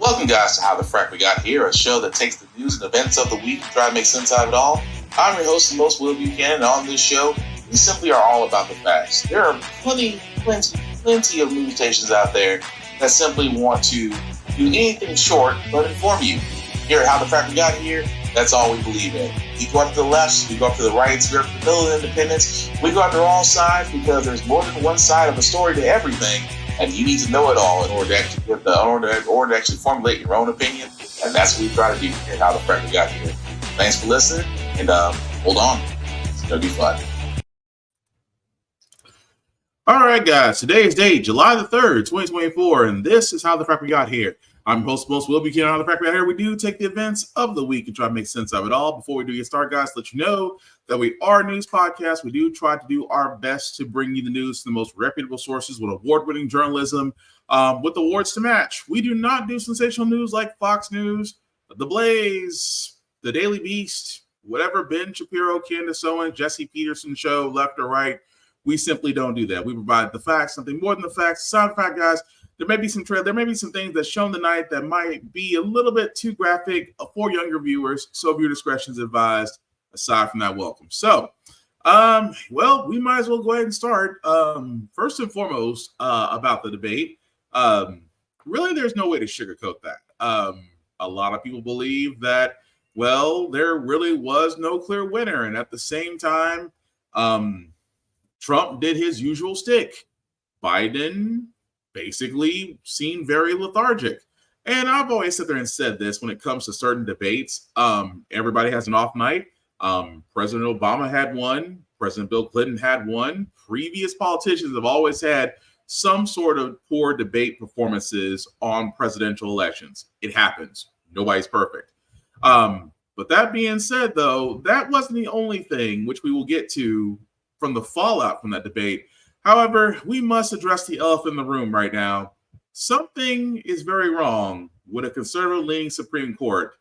Welcome, guys, to How the Frack We Got Here, a show that takes the news and events of the week and try to make sense out of it all. I'm your host, the most Will Buchanan, and on this show, we simply are all about the facts. There are plenty of news stations out there that simply want to do anything short but inform you. Here at How the Frack We Got Here, that's all we believe in. We go after the lefts, we go after the rights, we go after the middle and independents, we go after all sides because there's more than one side of a story to everything. And you need to know it all in order to actually formulate your own opinion. And that's what we try to do here at How the Frack We Got Here. Thanks for listening, and hold on. It's going to be fun. All right, guys. Today's date, July the 3rd, 2024, and this is How the Frack We Got Here. I'm your host, Will Buchanan. How the Frack We Got Here. We do take the events of the week and try to make sense of it all. Before we do get started, guys, let you know that we are a news podcast. We do try to do our best to bring you the news to the most reputable sources with award-winning journalism with awards to match. We do not do sensational news like Fox News, The Blaze, The Daily Beast, whatever Ben Shapiro, Candace Owens, Jesse Peterson show, left or right. We simply don't do that. We provide the facts, something more than the facts. Side fact, guys, there may be some things that's shown tonight that might be a little bit too graphic for younger viewers, so viewer discretion is advised. Aside from that, welcome. So, we might as well go ahead and start. First and foremost, about the debate. Really, there's no way to sugarcoat that. A lot of people believe that, there really was no clear winner. And at the same time, Trump did his usual stick. Biden basically seemed very lethargic. And I've always sat there and said this when it comes to certain debates. Everybody has an off night. President Obama had one. President Bill Clinton had one. Previous politicians have always had some sort of poor debate performances on presidential elections. It happens. Nobody's perfect. But that being said, though, that wasn't the only thing, which we will get to from the fallout from that debate. However, we must address the elephant in the room right now. Something is very wrong with a conservative-leaning Supreme Court.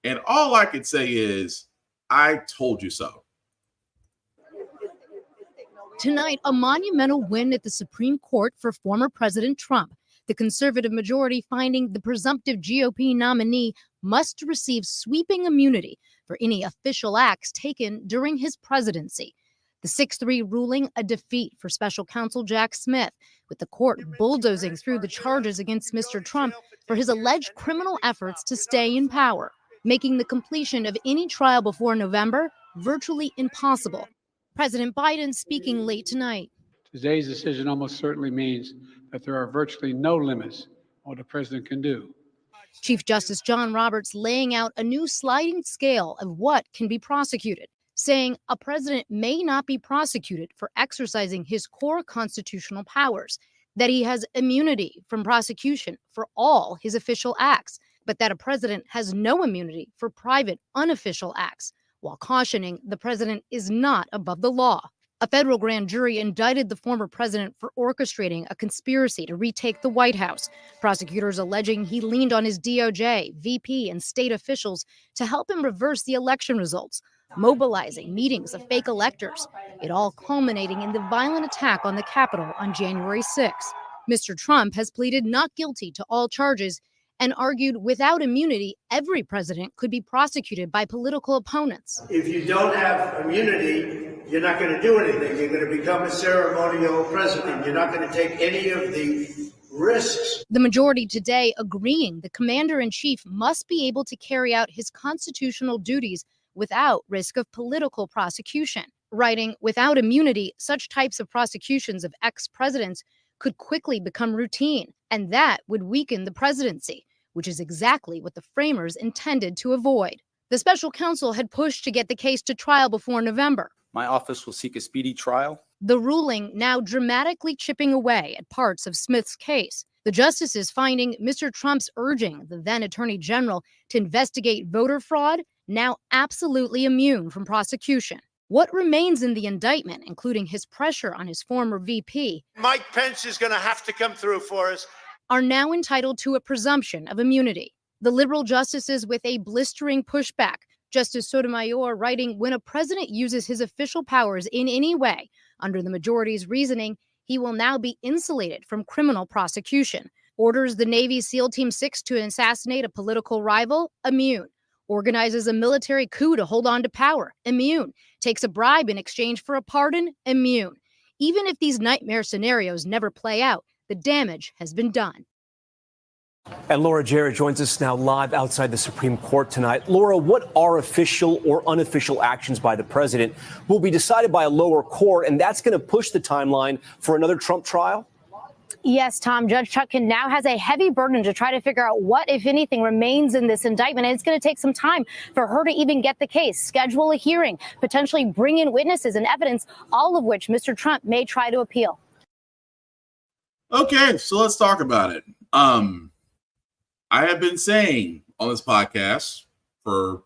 And all I could say is, I told you so. Tonight, a monumental win at the Supreme Court for former President Trump. The conservative majority finding the presumptive GOP nominee must receive sweeping immunity for any official acts taken during his presidency. The 6-3 ruling a defeat for special counsel Jack Smith, with the court bulldozing through the charges against Mr. Trump for his alleged criminal efforts to stay in power, making the completion of any trial before November virtually impossible. President Biden speaking late tonight. Today's decision almost certainly means that there are virtually no limits on what the president can do. Chief Justice John Roberts laying out a new sliding scale of what can be prosecuted, saying a president may not be prosecuted for exercising his core constitutional powers, that he has immunity from prosecution for all his official acts, but that a president has no immunity for private, unofficial acts, while cautioning the president is not above the law. A federal grand jury indicted the former president for orchestrating a conspiracy to retake the White House, prosecutors alleging he leaned on his DOJ, VP, and state officials to help him reverse the election results, mobilizing meetings of fake electors, it all culminating in the violent attack on the Capitol on January 6. Mr. Trump has pleaded not guilty to all charges and argued without immunity, every president could be prosecuted by political opponents. If you don't have immunity, you're not going to do anything. You're going to become a ceremonial president. You're not going to take any of the risks. The majority today agreeing the commander-in-chief must be able to carry out his constitutional duties without risk of political prosecution. Writing, without immunity, such types of prosecutions of ex-presidents could quickly become routine, and that would weaken the presidency, which is exactly what the framers intended to avoid. The special counsel had pushed to get the case to trial before November. My office will seek a speedy trial. The ruling now dramatically chipping away at parts of Smith's case. The justices finding Mr. Trump's urging the then Attorney General to investigate voter fraud now absolutely immune from prosecution. What remains in the indictment, including his pressure on his former VP, Mike Pence is going to have to come through for us, are now entitled to a presumption of immunity. The liberal justices with a blistering pushback. Justice Sotomayor writing, when a president uses his official powers in any way, under the majority's reasoning, he will now be insulated from criminal prosecution. Orders the Navy SEAL Team 6 to assassinate a political rival? Immune. Organizes a military coup to hold on to power? Immune. Takes a bribe in exchange for a pardon? Immune. Even if these nightmare scenarios never play out, the damage has been done. And Laura Jarrett joins us now live outside the Supreme Court tonight. Laura, what are official or unofficial actions by the president will be decided by a lower court, and that's going to push the timeline for another Trump trial? Yes, Tom. Judge Chutkan now has a heavy burden to try to figure out what, if anything, remains in this indictment. And it's going to take some time for her to even get the case, schedule a hearing, potentially bring in witnesses and evidence, all of which Mr. Trump may try to appeal. Okay, so let's talk about it. I have been saying on this podcast for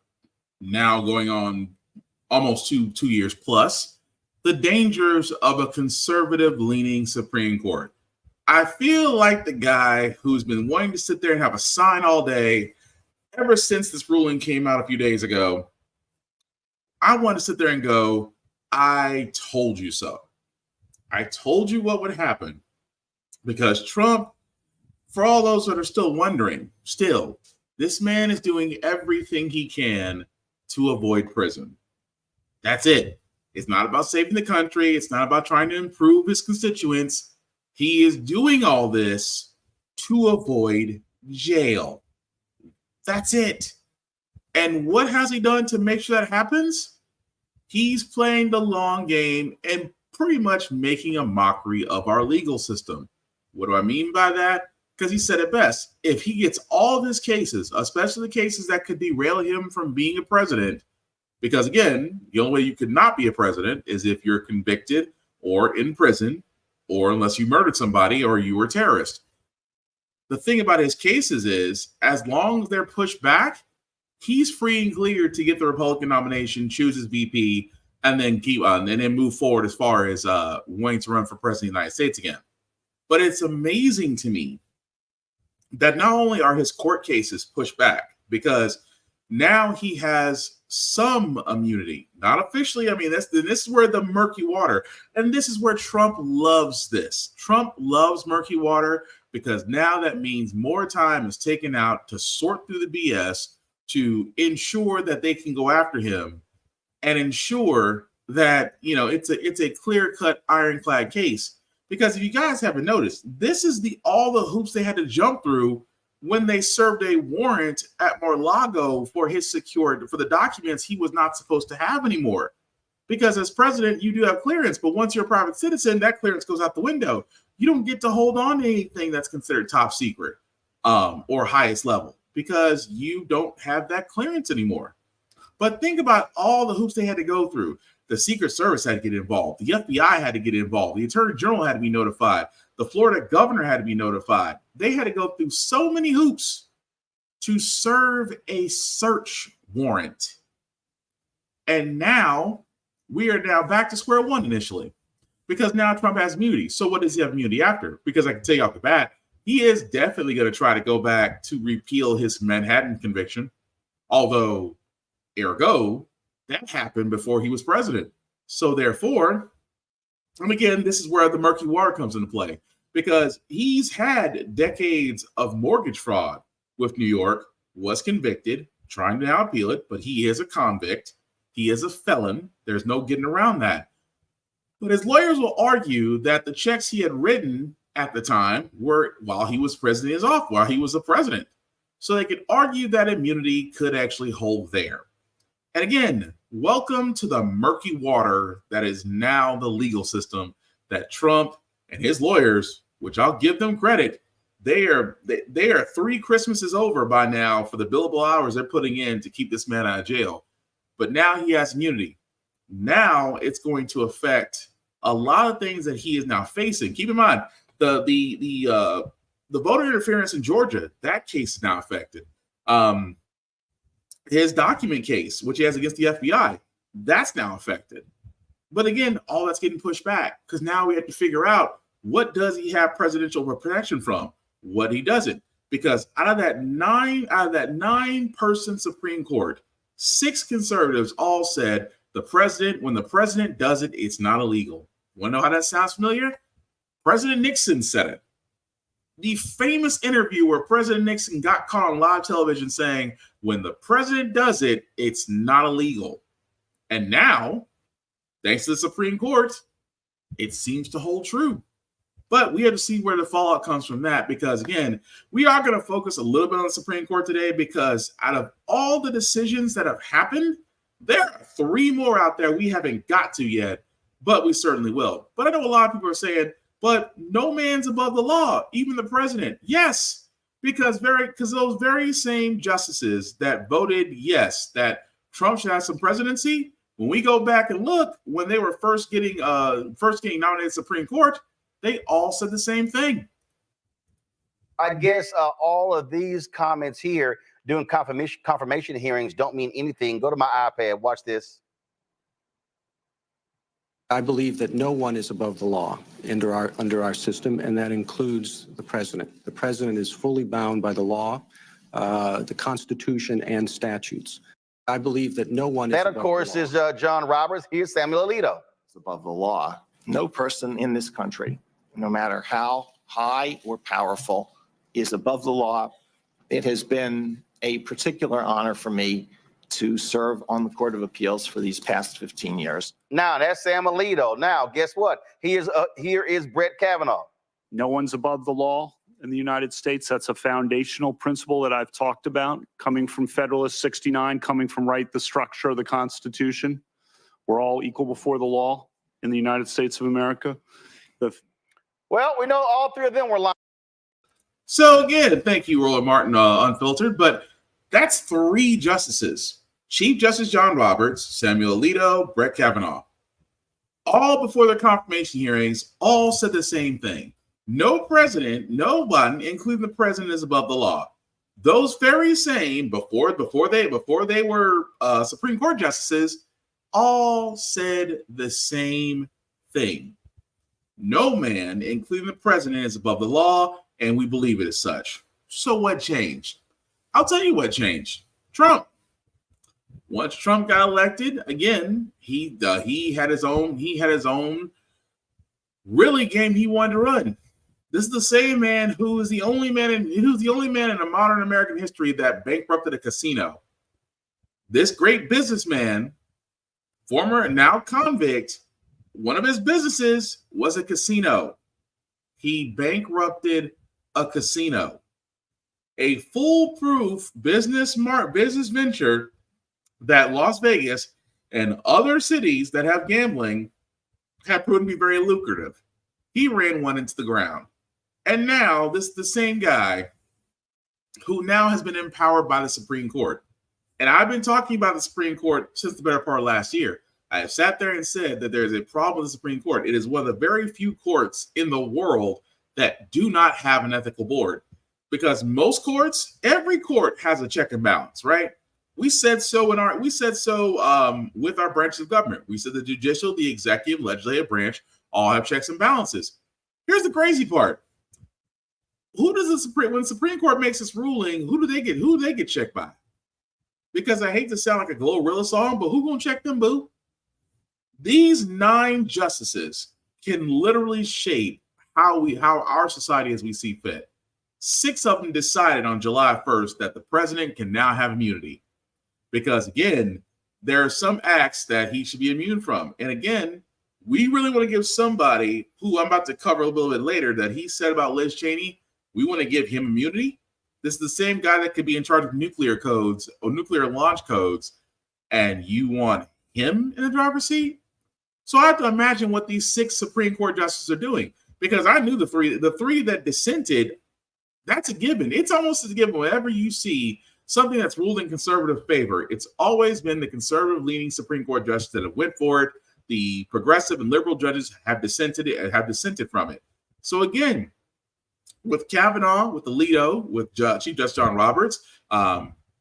now going on almost two years plus, the dangers of a conservative-leaning Supreme Court. I feel like the guy who's been wanting to sit there and have a sign all day ever since this ruling came out a few days ago. I want to sit there and go, I told you so. I told you what would happen. Because Trump, for all those that are still wondering, this man is doing everything he can to avoid prison. That's it. It's not about saving the country. It's not about trying to improve his constituents. He is doing all this to avoid jail. That's it. And what has he done to make sure that happens? He's playing the long game and pretty much making a mockery of our legal system. What do I mean by that? Because he said it best. If he gets all of his cases, especially the cases that could derail him from being a president, because again, the only way you could not be a president is if you're convicted or in prison, or unless you murdered somebody or you were a terrorist. The thing about his cases is, as long as they're pushed back, he's free and clear to get the Republican nomination, choose his VP, and then keep on, and then move forward as far as wanting to run for president of the United States again. But it's amazing to me that not only are his court cases pushed back, because now he has some immunity, not officially. I mean, this is where the murky water, and this is where Trump loves this. Trump loves murky water because now that means more time is taken out to sort through the BS to ensure that they can go after him and ensure that, it's a clear-cut, ironclad case. Because if you guys haven't noticed, this is all the hoops they had to jump through when they served a warrant at Mar-a-Lago for the documents he was not supposed to have anymore. Because as president, you do have clearance, but once you're a private citizen, that clearance goes out the window. You don't get to hold on to anything that's considered top secret or highest level because you don't have that clearance anymore. But think about all the hoops they had to go through. The Secret Service had to get involved. The FBI had to get involved. The Attorney General had to be notified. The Florida governor had to be notified. They had to go through so many hoops to serve a search warrant. And now we are now back to square one initially, because now Trump has immunity. So what does he have immunity after? Because I can tell you off the bat, he is definitely going to try to go back to repeal his Manhattan conviction. Although, ergo, that happened before he was president. So therefore, and again, this is where the murky water comes into play, because he's had decades of mortgage fraud with New York, was convicted, trying to now appeal it, but he is a convict. He is a felon. There's no getting around that. But his lawyers will argue that the checks he had written at the time were while he was president, while he was the president. So they could argue that immunity could actually hold there. And again, welcome to the murky water that is now the legal system that Trump and his lawyers, which I'll give them credit, they are 3 Christmases over by now for the billable hours they're putting in to keep this man out of jail. But now he has immunity. Now it's going to affect a lot of things that he is now facing. Keep in mind, the voter interference in Georgia, that case is now affected. His document case, which he has against the FBI, that's now affected. But again, all that's getting pushed back because now we have to figure out, what does he have presidential protection from? What he doesn't. Because out of that 9-person Supreme Court, 6 conservatives all said when the president does it, it's not illegal. Want to know how that sounds familiar? President Nixon said it. the famous interview where President Nixon got caught on live television saying, when the president does it, it's not illegal. And now, thanks to the Supreme Court, it seems to hold true. But we have to see where the fallout comes from that, because, again, we are going to focus a little bit on the Supreme Court today, because out of all the decisions that have happened, there are 3 more out there we haven't got to yet, but we certainly will. But I know a lot of people are saying, but no man's above the law, even the president. Yes, because those very same justices that voted yes, that Trump should have some presidency, when we go back and look, when they were first getting nominated to Supreme Court, they all said the same thing. I guess all of these comments here during confirmation hearings don't mean anything. Go to my iPad. Watch this. I believe that no one is above the law under our system, and that includes the president. The president is fully bound by the law, the Constitution, and statutes. I believe that no one that, of course, is John Roberts. Here's Samuel Alito. It's above the law. No person in this country, no matter how high or powerful, is above the law. It has been a particular honor for me to serve on the Court of Appeals for these past 15 years. Now, that's Sam Alito. Now, guess what? Here is Brett Kavanaugh. No one's above the law in the United States. That's a foundational principle that I've talked about, coming from Federalist 69, coming from the structure of the Constitution. We're all equal before the law in the United States of America. Well, we know all 3 of them were lying. So again, thank you, Roland Martin, Unfiltered, but that's 3 justices. Chief Justice John Roberts, Samuel Alito, Brett Kavanaugh. All before their confirmation hearings, all said the same thing. No president, no one, including the president, is above the law. Those very same, before they were Supreme Court justices, all said the same thing. No man, including the president, is above the law, and we believe it as such. So what changed? I'll tell you what changed. Trump. Once Trump got elected, again, he had his own really game he wanted to run. This is the same man who's the only man in modern American history that bankrupted a casino. This great businessman, former and now convict, one of his businesses was a casino. He bankrupted a casino. A foolproof business venture that Las Vegas and other cities that have gambling have proven to be very lucrative. He ran one into the ground. And now this is the same guy who now has been empowered by the Supreme Court. And I've been talking about the Supreme Court since the better part of last year. I have sat there and said that there's a problem with the Supreme Court. It is one of the very few courts in the world that do not have an ethical board. Because most courts, every court has a check and balance, right? We said so with our branches of government. We said the judicial, the executive, legislative branch all have checks and balances. Here's the crazy part. When the Supreme Court makes this ruling, who do they get checked by? Because I hate to sound like a Glorilla song, but who gonna check them, boo? These 9 justices can literally shape how our society as we see fit. 6 of them decided on July 1st that the president can now have immunity. Because again, there are some acts that he should be immune from. And again, we really want to give somebody who I'm about to cover a little bit later that he said about Liz Cheney, we want to give him immunity. This is the same guy that could be in charge of nuclear codes or nuclear launch codes, and you want him in the driver's seat? So I have to imagine what these 6 Supreme Court justices are doing, because I knew the three that dissented, that's a given. It's almost a given whenever you see something that's ruled in conservative favor. It's always been the conservative-leaning Supreme Court justices that have went for it. The progressive and liberal judges have dissented from it. So again, with Kavanaugh, with Alito, with Chief Justice John Roberts,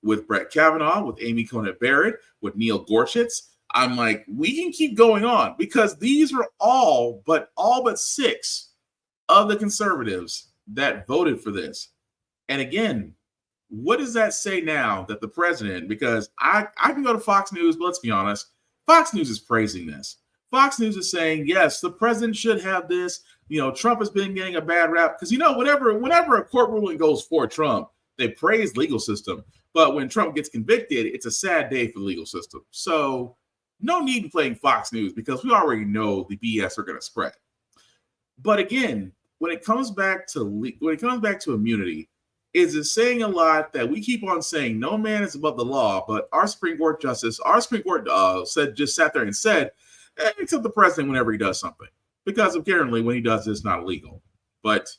with Brett Kavanaugh, with Amy Coney Barrett, with Neil Gorsuch, I'm like, we can keep going on, because these are all but 6 of the conservatives that voted for this. And again, what does that say now that the president, because I can go to Fox News, but let's be honest, Fox News is praising this. Fox News is saying, yes, the president should have this. You know, Trump has been getting a bad rap because, you know, whenever a court ruling goes for Trump, they praise the legal system. But when Trump gets convicted, it's a sad day for the legal system. So no need in playing Fox News because we already know the BS are going to spread. But again, when it comes back to immunity, is it saying a lot that we keep on saying no man is above the law, but our Supreme Court sat there and said, except the president whenever he does something, because apparently when he does this, it's not illegal. But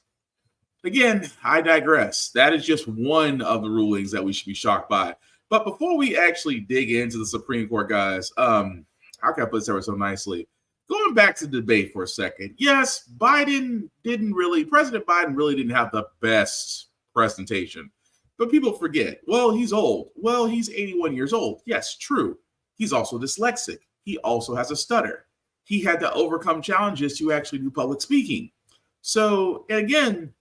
again, I digress. That is just one of the rulings that we should be shocked by. But before we actually dig into the Supreme Court, guys, how can I put this ever so nicely? Going back to the debate for a second, yes, President Biden really didn't have the best presentation. But people forget, well, he's old. Well, he's 81 years old. Yes, true. He's also dyslexic. He also has a stutter. He had to overcome challenges to actually do public speaking. So, and again,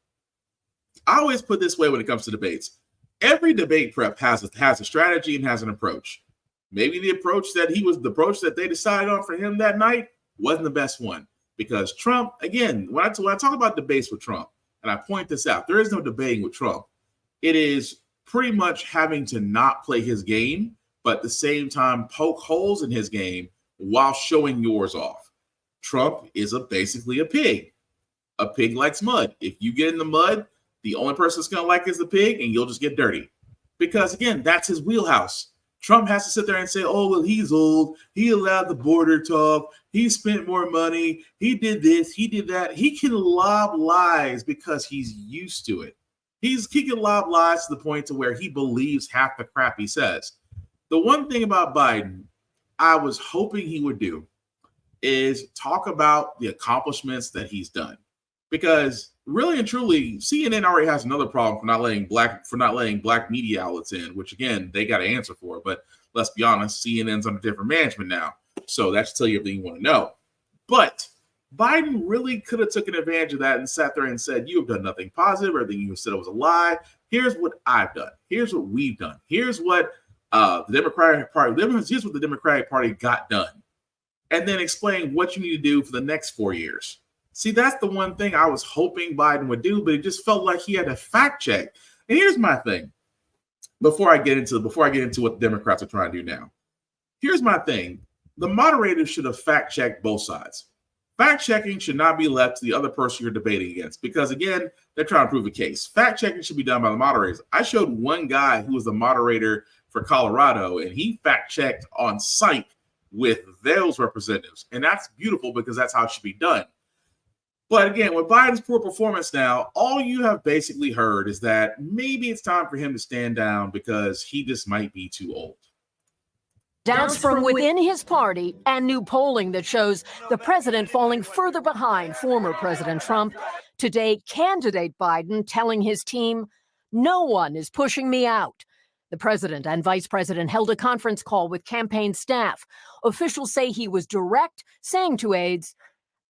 I always put this way when it comes to debates. Every debate prep has a strategy and has an approach. Maybe the approach that they decided on for him that night wasn't the best one. Because Trump, again, when I talk about debates with Trump, and I point this out, there is no debating with Trump. It is pretty much having to not play his game, but at the same time poke holes in his game while showing yours off. Trump is basically a pig. A pig likes mud. If you get in the mud, the only person that's going to like is the pig, and you'll just get dirty. Because, again, that's his wheelhouse. Trump has to sit there and say, oh, well, he's old. He allowed the border talk. He spent more money. He did this. He did that. He can lob lies because he's used to it. He can lob lies to the point to where he believes half the crap he says. The one thing about Biden I was hoping he would do is talk about the accomplishments that he's done. Because really and truly, CNN already has another problem for not letting black media outlets in, which again, they got to answer for. But let's be honest, CNN's under different management now. So that should tell you everything you want to know. But Biden really could have taken advantage of that and sat there and said, you have done nothing positive. Everything you said was a lie. Here's what I've done. Here's what we've done. Here's what the Democratic Party got done. And then explain what you need to do for the next 4 years. See, that's the one thing I was hoping Biden would do, but it just felt like he had to fact check. And here's my thing. Before I get into what the Democrats are trying to do now. Here's my thing. The moderators should have fact checked both sides. Fact checking should not be left to the other person you're debating against because, again, they're trying to prove a case. Fact checking should be done by the moderators. I showed one guy who was the moderator for Colorado, and he fact checked on site with those representatives. And that's beautiful because that's how it should be done. But again, with Biden's poor performance now, all you have basically heard is that maybe it's time for him to stand down because he just might be too old. Doubts from within his party and new polling that shows the president falling further behind former President Trump. Today, candidate Biden telling his team, no one is pushing me out. The president and vice president held a conference call with campaign staff. Officials say he was direct, saying to aides,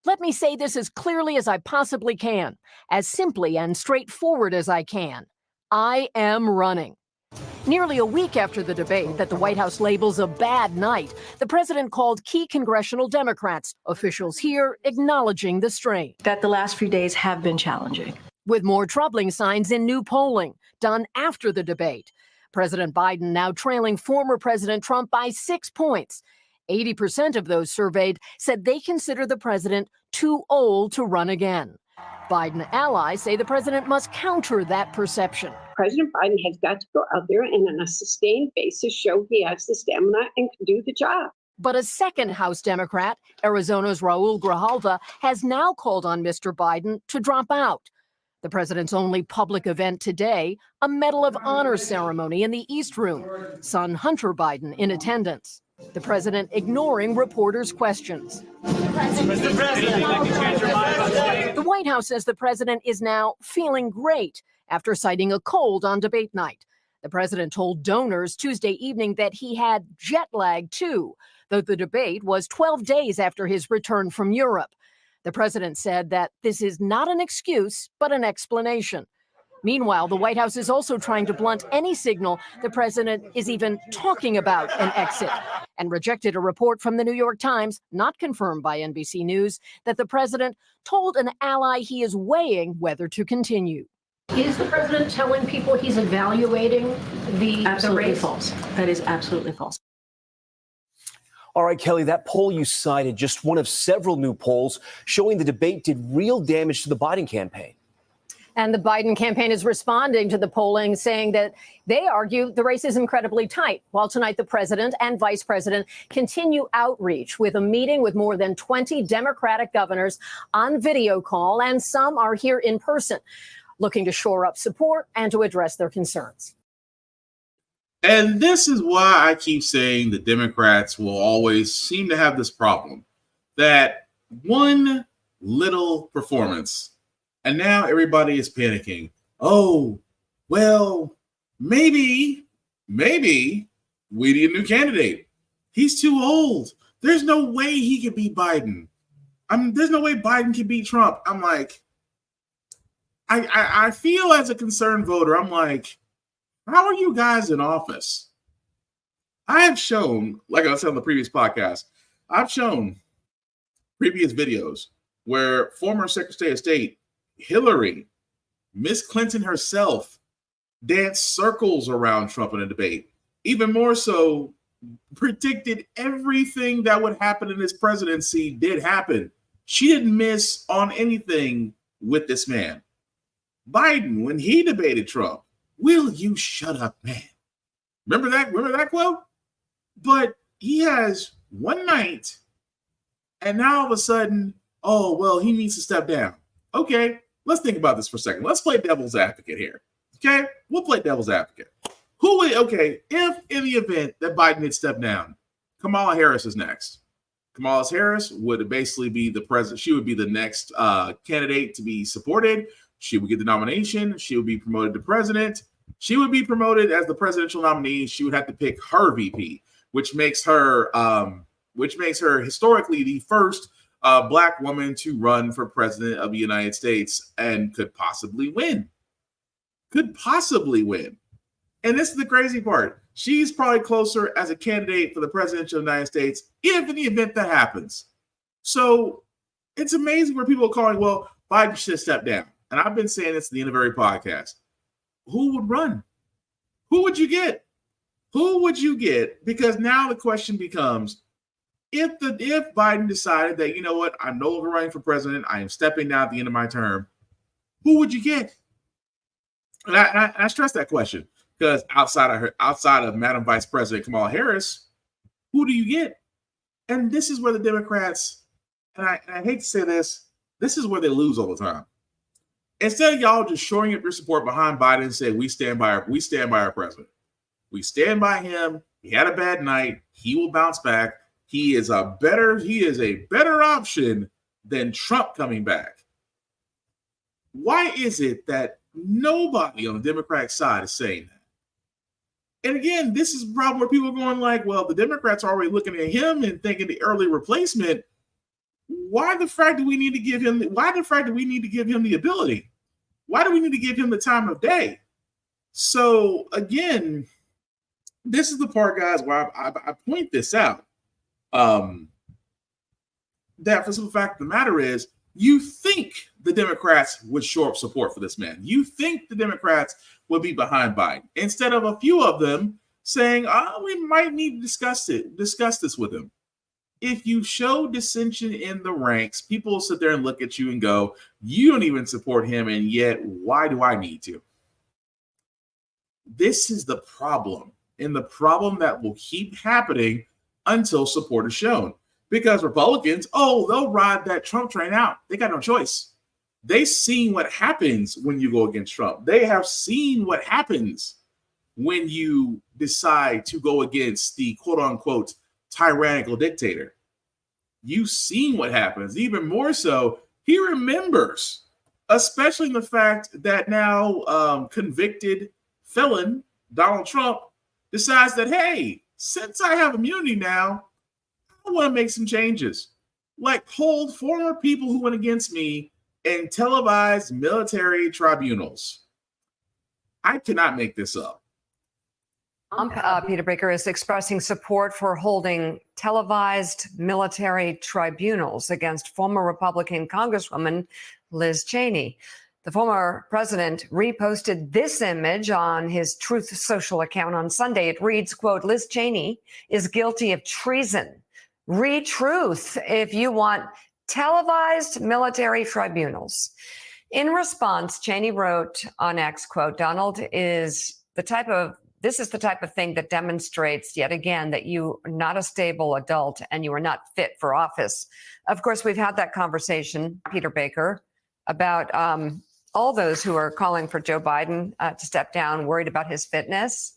let me say this as clearly as I possibly can, as simply and straightforward as I can. I am running. Nearly a week after the debate that the White House labels a bad night, the president called key congressional Democrats, officials here acknowledging the strain. That the last few days have been challenging. With more troubling signs in new polling done after the debate. President Biden now trailing former President Trump by 6 points. 80% of those surveyed said they consider the president too old to run again. Biden allies say the president must counter that perception. President Biden has got to go out there and on a sustained basis show he has the stamina and can do the job. But a second House Democrat, Arizona's Raul Grijalva, has now called on Mr. Biden to drop out. The president's only public event today, a Medal of Honor ceremony in the East Room. Son Hunter Biden in attendance. The president ignoring reporters' questions. The White House says the president is now feeling great after citing a cold on debate night. The president told donors Tuesday evening that he had jet lag too, though the debate was 12 days after his return from Europe. The president said that this is not an excuse, but an explanation. Meanwhile, the White House is also trying to blunt any signal the president is even talking about an exit, and rejected a report from the New York Times, not confirmed by NBC News, that the president told an ally he is weighing whether to continue. Is the president telling people he's evaluating the race? False. That is absolutely false. All right, Kelly, that poll you cited, just one of several new polls showing the debate did real damage to the Biden campaign. And the Biden campaign is responding to the polling, saying that they argue the race is incredibly tight. While tonight, the president and vice president continue outreach with a meeting with more than 20 Democratic governors on video call, and some are here in person, looking to shore up support and to address their concerns. And this is why I keep saying the Democrats will always seem to have this problem, that one little performance, and now everybody is panicking. Oh, well, maybe we need a new candidate. He's too old. There's no way he could beat Biden. There's no way Biden can beat Trump. I'm like, I feel as a concerned voter, I'm like, how are you guys in office? I have shown, like I said on the previous podcast, I've shown previous videos where former Secretary of State Hillary, Miss Clinton herself, danced circles around Trump in a debate. Even more so, predicted everything that would happen in his presidency did happen. She didn't miss on anything with this man. Biden, when he debated Trump, will you shut up, man? Remember that quote? But he has one night, and now all of a sudden, oh, well, he needs to step down. Okay, let's think about this for a second. Let's play devil's advocate here. Okay, we'll play devil's advocate. If in the event that Biden had stepped down, Kamala Harris is next. Kamala Harris would basically be the president. She would be the next candidate to be supported. She would get the nomination. She would be promoted to president. She would be promoted as the presidential nominee. She would have to pick her VP, which makes her historically the first Black woman to run for president of the United States and could possibly win. And this is the crazy part. She's probably closer as a candidate for the presidential of the United States if in the event that happens. So it's amazing where people are calling, well, Biden should step down. And I've been saying this at the end of every podcast. Who would run? Who would you get? Because now the question becomes, if Biden decided that, you know what, I'm no longer running for president, I am stepping down at the end of my term, who would you get? And I stress that question because outside of Madam Vice President Kamala Harris, who do you get? And this is where the Democrats, and I hate to say this is where they lose all the time. Instead of y'all just shoring up your support behind Biden and say we stand by our president. We stand by him. He had a bad night. He will bounce back. He is a better option than Trump coming back. Why is it that nobody on the Democratic side is saying that? And again, this is probably where people are going like, well, the Democrats are already looking at him and thinking the early replacement. Why the frack do we need to give him the ability? Why do we need to give him the time of day? So again, this is the part, guys, where I point this out. That for the simple fact of the matter is, you think the Democrats would shore up support for this man. You think the Democrats would be behind Biden instead of a few of them saying, we might need to discuss this with him. If you show dissension in the ranks, people will sit there and look at you and go, you don't even support him, and yet why do I need to? This is the problem, and the problem that will keep happening until support is shown. Because Republicans, they'll ride that Trump train out. They got no choice. They've seen what happens when you go against Trump. They have seen what happens when you decide to go against the quote-unquote tyrannical dictator. You've seen what happens. Even more so, he remembers, especially in the fact that now convicted felon Donald Trump decides that, hey, since I have immunity now, I want to make some changes. Like hold former people who went against me in televised military tribunals. I cannot make this up. Peter Baker is expressing support for holding televised military tribunals against former Republican Congresswoman Liz Cheney. The former president reposted this image on his Truth Social account on Sunday. It reads, quote, Liz Cheney is guilty of treason. Read Truth if you want televised military tribunals. In response, Cheney wrote on X, quote, Donald is this is the type of thing that demonstrates yet again that you are not a stable adult and you are not fit for office. Of course, we've had that conversation, Peter Baker, about all those who are calling for Joe Biden to step down, worried about his fitness,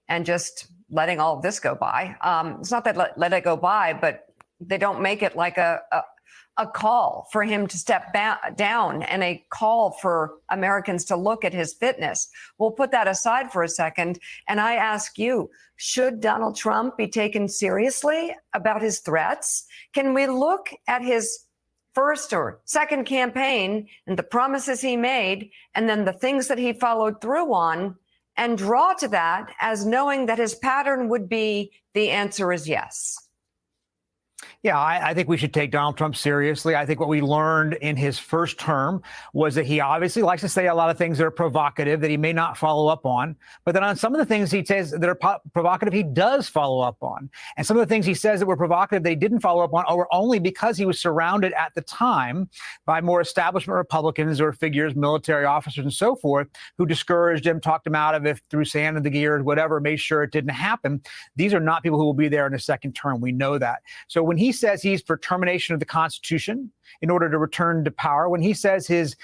and just letting all of this go by. It's not that let it go by, but they don't make it like a call for him to step down and a call for Americans to look at his fitness. We'll put that aside for a second. And I ask you, should Donald Trump be taken seriously about his threats? Can we look at his first or second campaign and the promises he made and then the things that he followed through on and draw to that as knowing that his pattern would be the answer is yes? Yeah, I think we should take Donald Trump seriously. I think what we learned in his first term was that he obviously likes to say a lot of things that are provocative that he may not follow up on. But then on some of the things he says that are provocative, he does follow up on. And some of the things he says that were provocative that he didn't follow up on were only because he was surrounded at the time by more establishment Republicans or figures, military officers and so forth, who discouraged him, talked him out of it, threw sand in the gears, whatever, made sure it didn't happen. These are not people who will be there in a second term. We know that. So when he says he's for termination of the Constitution in order to return to power, when he says his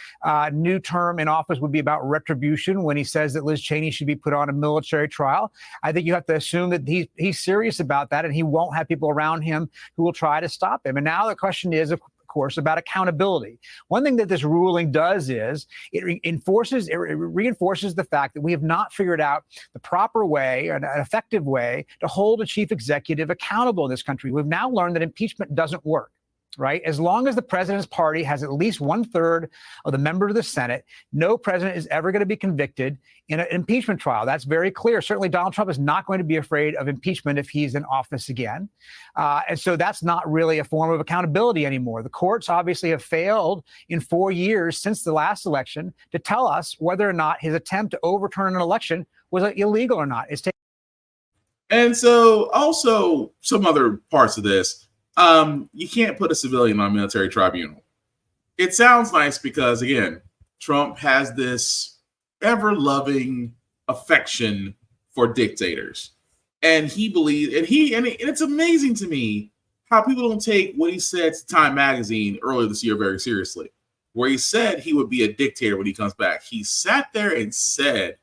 new term in office would be about retribution, when he says that Liz Cheney should be put on a military trial, I think you have to assume that he's serious about that and he won't have people around him who will try to stop him. And now the question is, of course, about accountability. One thing that this ruling does is it reinforces the fact that we have not figured out the proper way, an effective way to hold a chief executive accountable in this country. We've now learned that impeachment doesn't work. Right? As long as the president's party has at least 1/3 of the members of the Senate, no president is ever going to be convicted in an impeachment trial. That's very clear. Certainly, Donald Trump is not going to be afraid of impeachment if he's in office again. And so that's not really a form of accountability anymore. The courts obviously have failed in 4 years since the last election to tell us whether or not his attempt to overturn an election was illegal or not. And so also some other parts of this. You can't put a civilian on a military tribunal. It sounds nice because, again, Trump has this ever-loving affection for dictators. And he believes, and it's amazing to me how people don't take what he said to Time magazine earlier this year very seriously, where he said he would be a dictator when he comes back. He sat there and said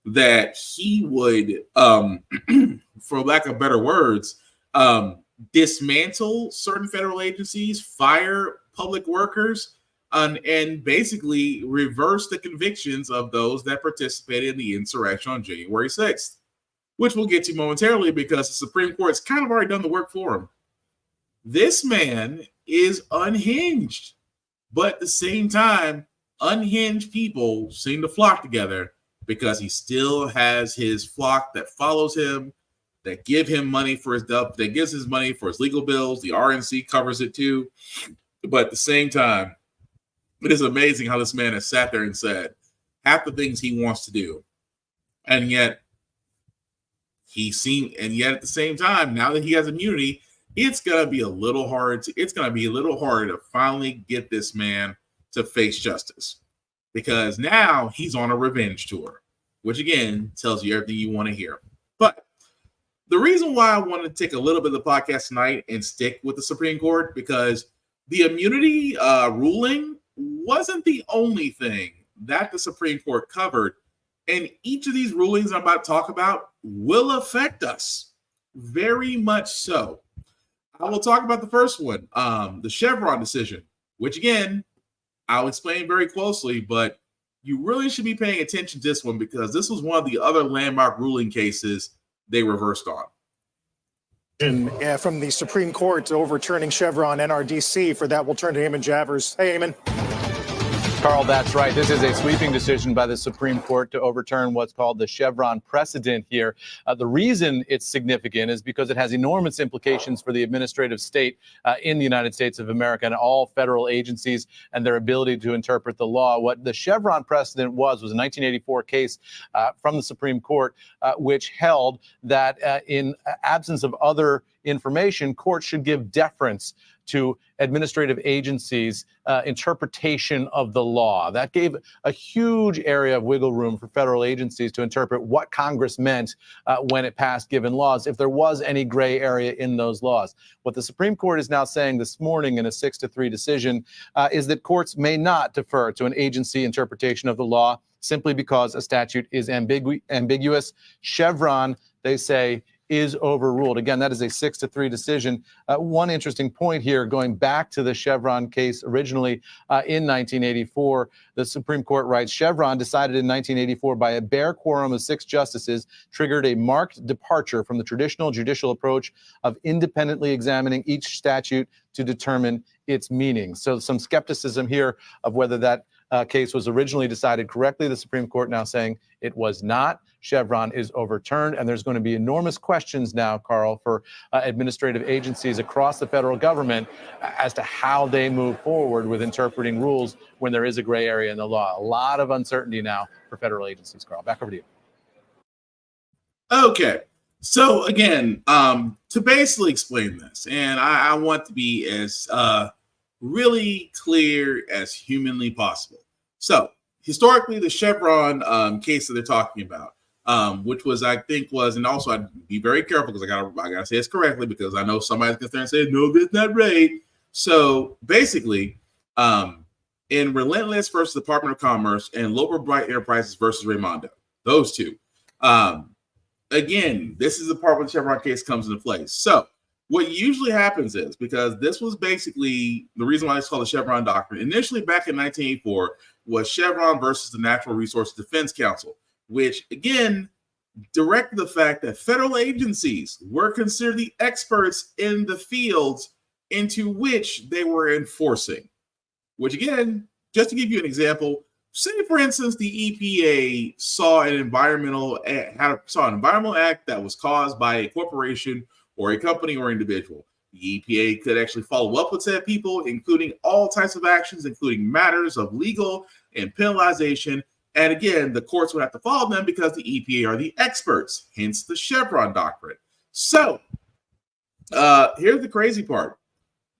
that he would, for lack of better words, dismantle certain federal agencies, fire public workers, and basically reverse the convictions of those that participated in the insurrection on January 6th, which we'll get to momentarily because the Supreme Court's kind of already done the work for him. This man is unhinged, but at the same time, unhinged people seem to flock together because he still has his flock that follows him, that give him money for his stuff, that gives his money for his legal bills. The RNC covers it too. But at the same time, it is amazing how this man has sat there and said half the things he wants to do. And yet at the same time, now that he has immunity, it's going to be a little hard to finally get this man to face justice, because now he's on a revenge tour, which again tells you everything you want to hear. But the reason why I want to take a little bit of the podcast tonight and stick with the Supreme Court, because the immunity ruling wasn't the only thing that the Supreme Court covered. And each of these rulings I'm about to talk about will affect us very much so. I will talk about the first one, the Chevron decision, which again, I'll explain very closely, but you really should be paying attention to this one because this was one of the other landmark ruling cases they reversed on. From the Supreme Court overturning Chevron NRDC. For that, we'll turn to Eamon Javers. Hey, Eamon. Carl, that's right. This is a sweeping decision by the Supreme Court to overturn what's called the Chevron precedent here. The reason it's significant is because it has enormous implications for the administrative state in the United States of America and all federal agencies and their ability to interpret the law. What the Chevron precedent was a 1984 case from the Supreme Court, which held that in absence of other information, courts should give deference to administrative agencies' interpretation of the law. That gave a huge area of wiggle room for federal agencies to interpret what Congress meant when it passed given laws, if there was any gray area in those laws. What the Supreme Court is now saying this morning in a 6-3 decision is that courts may not defer to an agency interpretation of the law simply because a statute is ambiguous. Chevron, they say, is overruled. Again, that is a 6-3 decision. One interesting point here, going back to the Chevron case originally in 1984, the Supreme Court writes, Chevron, decided in 1984 by a bare quorum of 6 justices, triggered a marked departure from the traditional judicial approach of independently examining each statute to determine its meaning. So some skepticism here of whether that case was originally decided correctly. The Supreme Court now saying it was not. Chevron is overturned, and there's going to be enormous questions now, Carl, for administrative agencies across the federal government as to how they move forward with interpreting rules when there is a gray area in the law. A lot of uncertainty now for federal agencies, Carl. Back over to you. Okay. So again, to basically explain this, and I want to be as really clear as humanly possible. So historically, the Chevron case that they're talking about, which was, I think was, and also I'd be very careful because I gotta say this correctly because I know somebody's gonna stand and say, no, that's not right. So basically, in Relentless versus Department of Commerce and Loper Bright Enterprises versus Raimondo, those two, again, this is the part where the Chevron case comes into place. So what usually happens is, because this was basically the reason why it's called the Chevron Doctrine, initially back in 1984 was Chevron versus the Natural Resources Defense Council, which again directed the fact that federal agencies were considered the experts in the fields into which they were enforcing. Which again, just to give you an example, say for instance the EPA saw an environmental act that was caused by a corporation or a company or individual. The EPA could actually follow up with said people, including all types of actions, including matters of legal and penalization. And again, the courts would have to follow them because the EPA are the experts, hence the Chevron Doctrine. So here's the crazy part.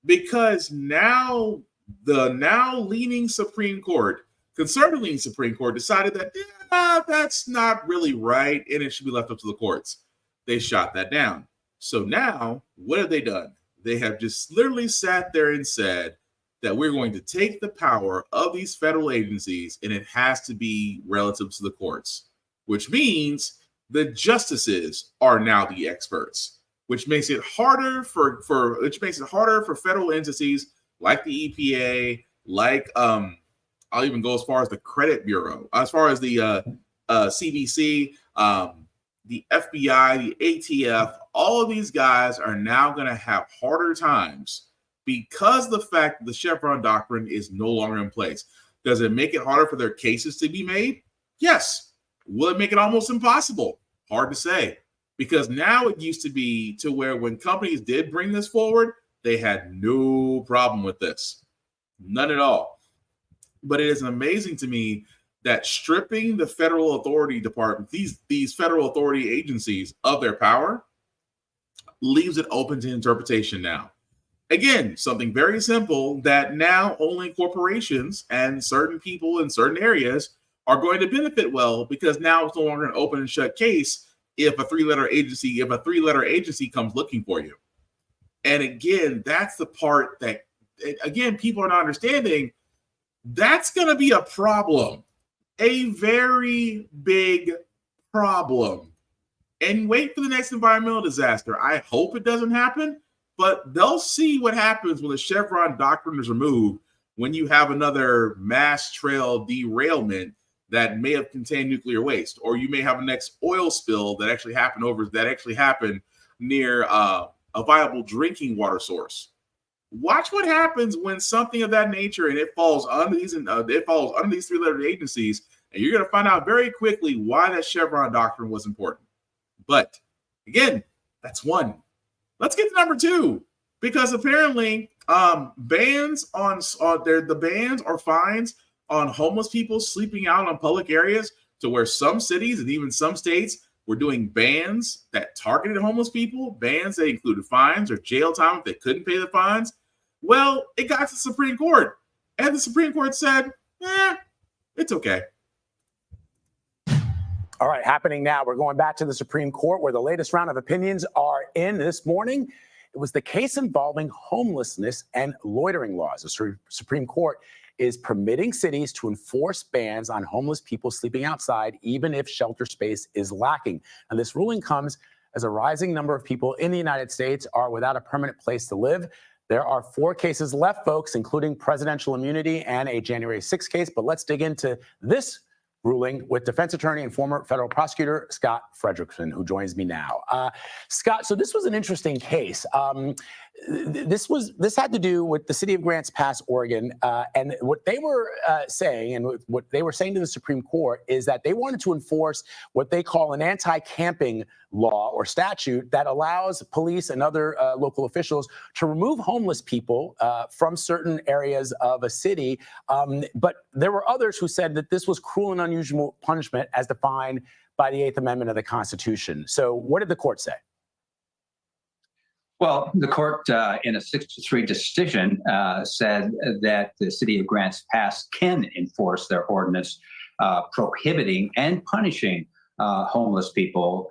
Because now the leaning Supreme Court, conservative leaning Supreme Court, decided that that's not really right and it should be left up to the courts. They shot that down. So now, what have they done? They have just literally sat there and said that we're going to take the power of these federal agencies and it has to be relative to the courts, which means the justices are now the experts, which makes it harder for federal entities like the EPA, like I'll even go as far as the Credit Bureau, as far as the CBC, the FBI, the ATF. All of these guys are now going to have harder times because of the fact that the Chevron Doctrine is no longer in place. Does it make it harder for their cases to be made? Yes. Will it make it almost impossible? Hard to say. Because now it used to be to where when companies did bring this forward, they had no problem with this. None at all. But it is amazing to me that stripping the federal authority department, these federal authority agencies of their power, leaves it open to interpretation now. Again, something very simple that now only corporations and certain people in certain areas are going to benefit well, because now it's no longer an open and shut case if a three-letter agency comes looking for you. And again, that's the part that, again, people are not understanding. That's going to be a problem, a very big problem. And wait for the next environmental disaster. I hope it doesn't happen, but they'll see what happens when the Chevron Doctrine is removed, when you have another mass trail derailment that may have contained nuclear waste, or you may have a next oil spill that actually happened near a viable drinking water source. Watch what happens when something of that nature and it falls under these three-lettered agencies, and you're going to find out very quickly why that Chevron doctrine was important. But again, that's one. Let's get to number two, because apparently bans or fines on homeless people sleeping out on public areas, to where some cities and even some states were doing bans that targeted homeless people, bans that included fines or jail time if they couldn't pay the fines. Well, it got to the Supreme Court, and the Supreme Court said, it's okay. All right, happening now. We're going back to the Supreme Court, where the latest round of opinions are in this morning. It was the case involving homelessness and loitering laws. The Supreme Court is permitting cities to enforce bans on homeless people sleeping outside, even if shelter space is lacking. And this ruling comes as a rising number of people in the United States are without a permanent place to live. There are 4 cases left, folks, including presidential immunity and a January 6th case. But let's dig into this ruling with defense attorney and former federal prosecutor Scott Frederickson, who joins me now. Scott, so this was an interesting case. This had to do with the city of Grants Pass, Oregon, and what they were saying, and what they were saying to the Supreme Court, is that they wanted to enforce what they call an anti-camping law or statute that allows police and other local officials to remove homeless people from certain areas of a city. But there were others who said that this was cruel and unusual punishment as defined by the 8th Amendment of the Constitution. So what did the court say? Well, the court, in a 6-3 decision, said that the city of Grants Pass can enforce their ordinance prohibiting and punishing homeless people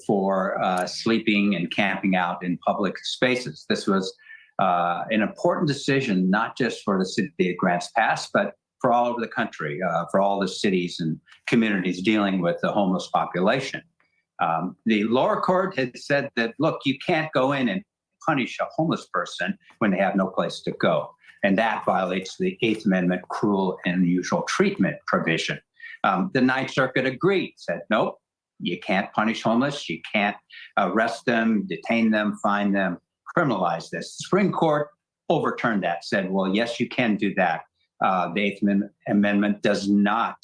for sleeping and camping out in public spaces. This was an important decision, not just for the city of Grants Pass, but for all over the country, for all the cities and communities dealing with the homeless population. The lower court had said that, look, you can't go in and punish a homeless person when they have no place to go. And that violates the 8th Amendment cruel and unusual treatment provision. The Ninth Circuit agreed, said, nope, you can't punish homeless. You can't arrest them, detain them, fine them, criminalize this. The Supreme Court overturned that, said, well, yes, you can do that. The 8th Amendment does not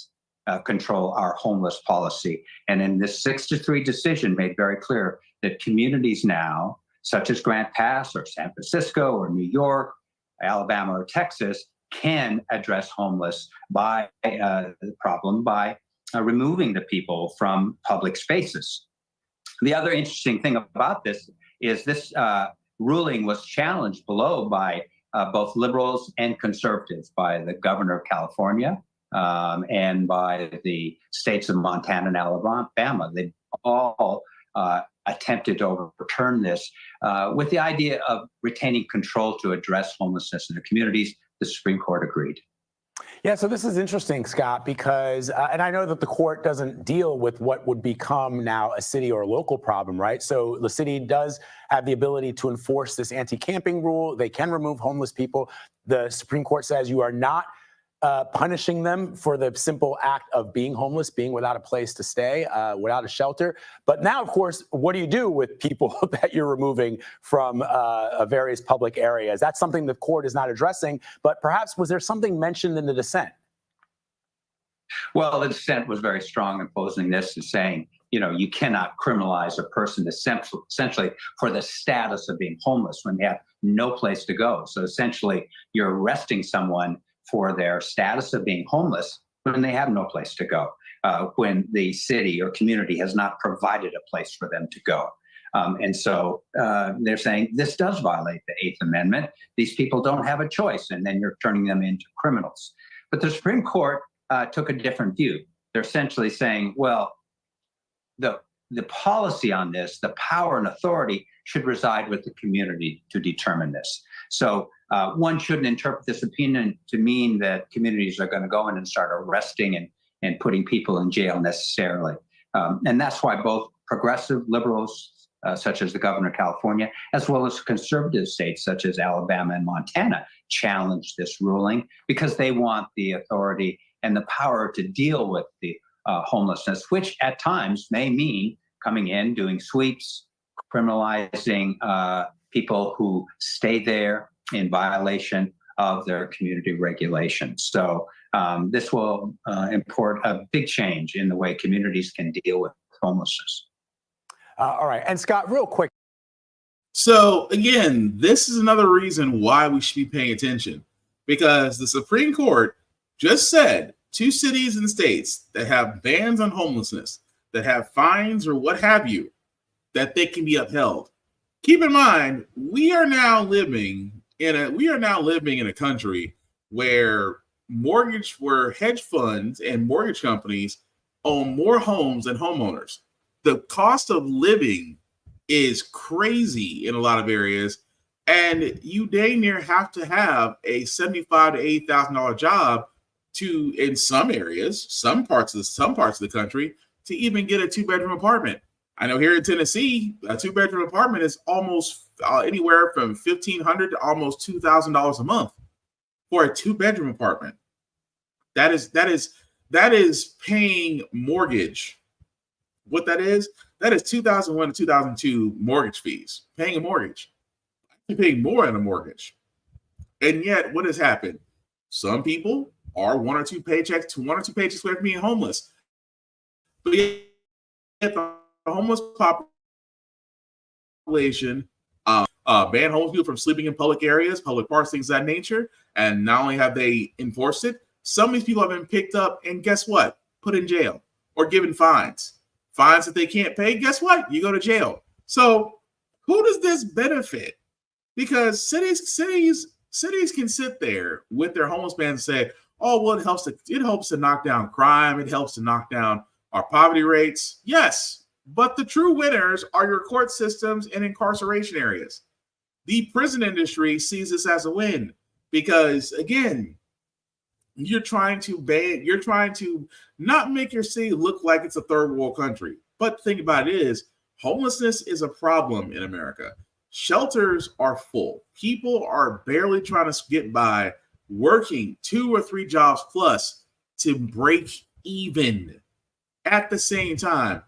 control our homeless policy. And in this 6-3 decision made very clear that communities now, such as Grants Pass or San Francisco or New York, Alabama or Texas, can address homeless by the problem by removing the people from public spaces. The other interesting thing about this is this ruling was challenged below by both liberals and conservatives, by the governor of California, and by the states of Montana and Alabama. They all attempted to overturn this with the idea of retaining control to address homelessness in the communities. The Supreme Court agreed. Yeah, so this is interesting, Scott, because, and I know that the court doesn't deal with what would become now a city or a local problem, right? So the city does have the ability to enforce this anti-camping rule. They can remove homeless people. The Supreme Court says you are not punishing them for the simple act of being homeless, being without a place to stay, without a shelter. But now, of course, what do you do with people that you're removing from various public areas? That's something the court is not addressing. But perhaps was there something mentioned in the dissent? Well, the dissent was very strong in opposing this and saying, you know, you cannot criminalize a person essentially for the status of being homeless when they have no place to go. So essentially, you're arresting someone for their status of being homeless when they have no place to go, when the city or community has not provided a place for them to go. And so they're saying this does violate the 8th Amendment. These people don't have a choice, and then you're turning them into criminals. But the Supreme Court took a different view. They're essentially saying, well, the policy on this, the power and authority should reside with the community to determine this. So one shouldn't interpret this opinion to mean that communities are going to go in and start arresting and putting people in jail necessarily. And that's why both progressive liberals, such as the governor of California, as well as conservative states such as Alabama and Montana, challenged this ruling because they want the authority and the power to deal with the homelessness, which at times may mean coming in, doing sweeps, criminalizing people who stay there, in violation of their community regulations. So this will import a big change in the way communities can deal with homelessness. All right. And Scott, real quick. So again, this is another reason why we should be paying attention, because the Supreme Court just said 2 cities and states that have bans on homelessness, that have fines or what have you, that they can be upheld. Keep in mind, we are now living in a country where hedge funds and mortgage companies own more homes than homeowners. The cost of living is crazy in a lot of areas, and you dang near have to have a $75,000 to $80,000 job to, in some areas, some parts of the country, to even get a 2-bedroom apartment. I know here in Tennessee, a 2-bedroom apartment is almost anywhere from $1,500 to almost $2,000 a month for a 2-bedroom apartment. That is paying mortgage. What that is 2001 to 2002 mortgage fees. Paying a mortgage. You're paying more on a mortgage. And yet, what has happened? Some people are one or two paychecks away from being homeless. But yet the homeless population ban homeless people from sleeping in public areas, public parks, things of that nature. And not only have they enforced it, some of these people have been picked up and guess what? Put in jail or given fines. Fines that they can't pay, guess what? You go to jail. So who does this benefit? Because cities can sit there with their homeless bans and say, oh, well, it helps to knock down crime. It helps to knock down our poverty rates. Yes, but the true winners are your court systems and incarceration areas. The prison industry sees this as a win because, again, you're trying to not make your city look like it's a third world country. But the thing about it is, homelessness is a problem in America. Shelters are full. People are barely trying to get by, working 2 or 3 jobs plus to break even. At the same time,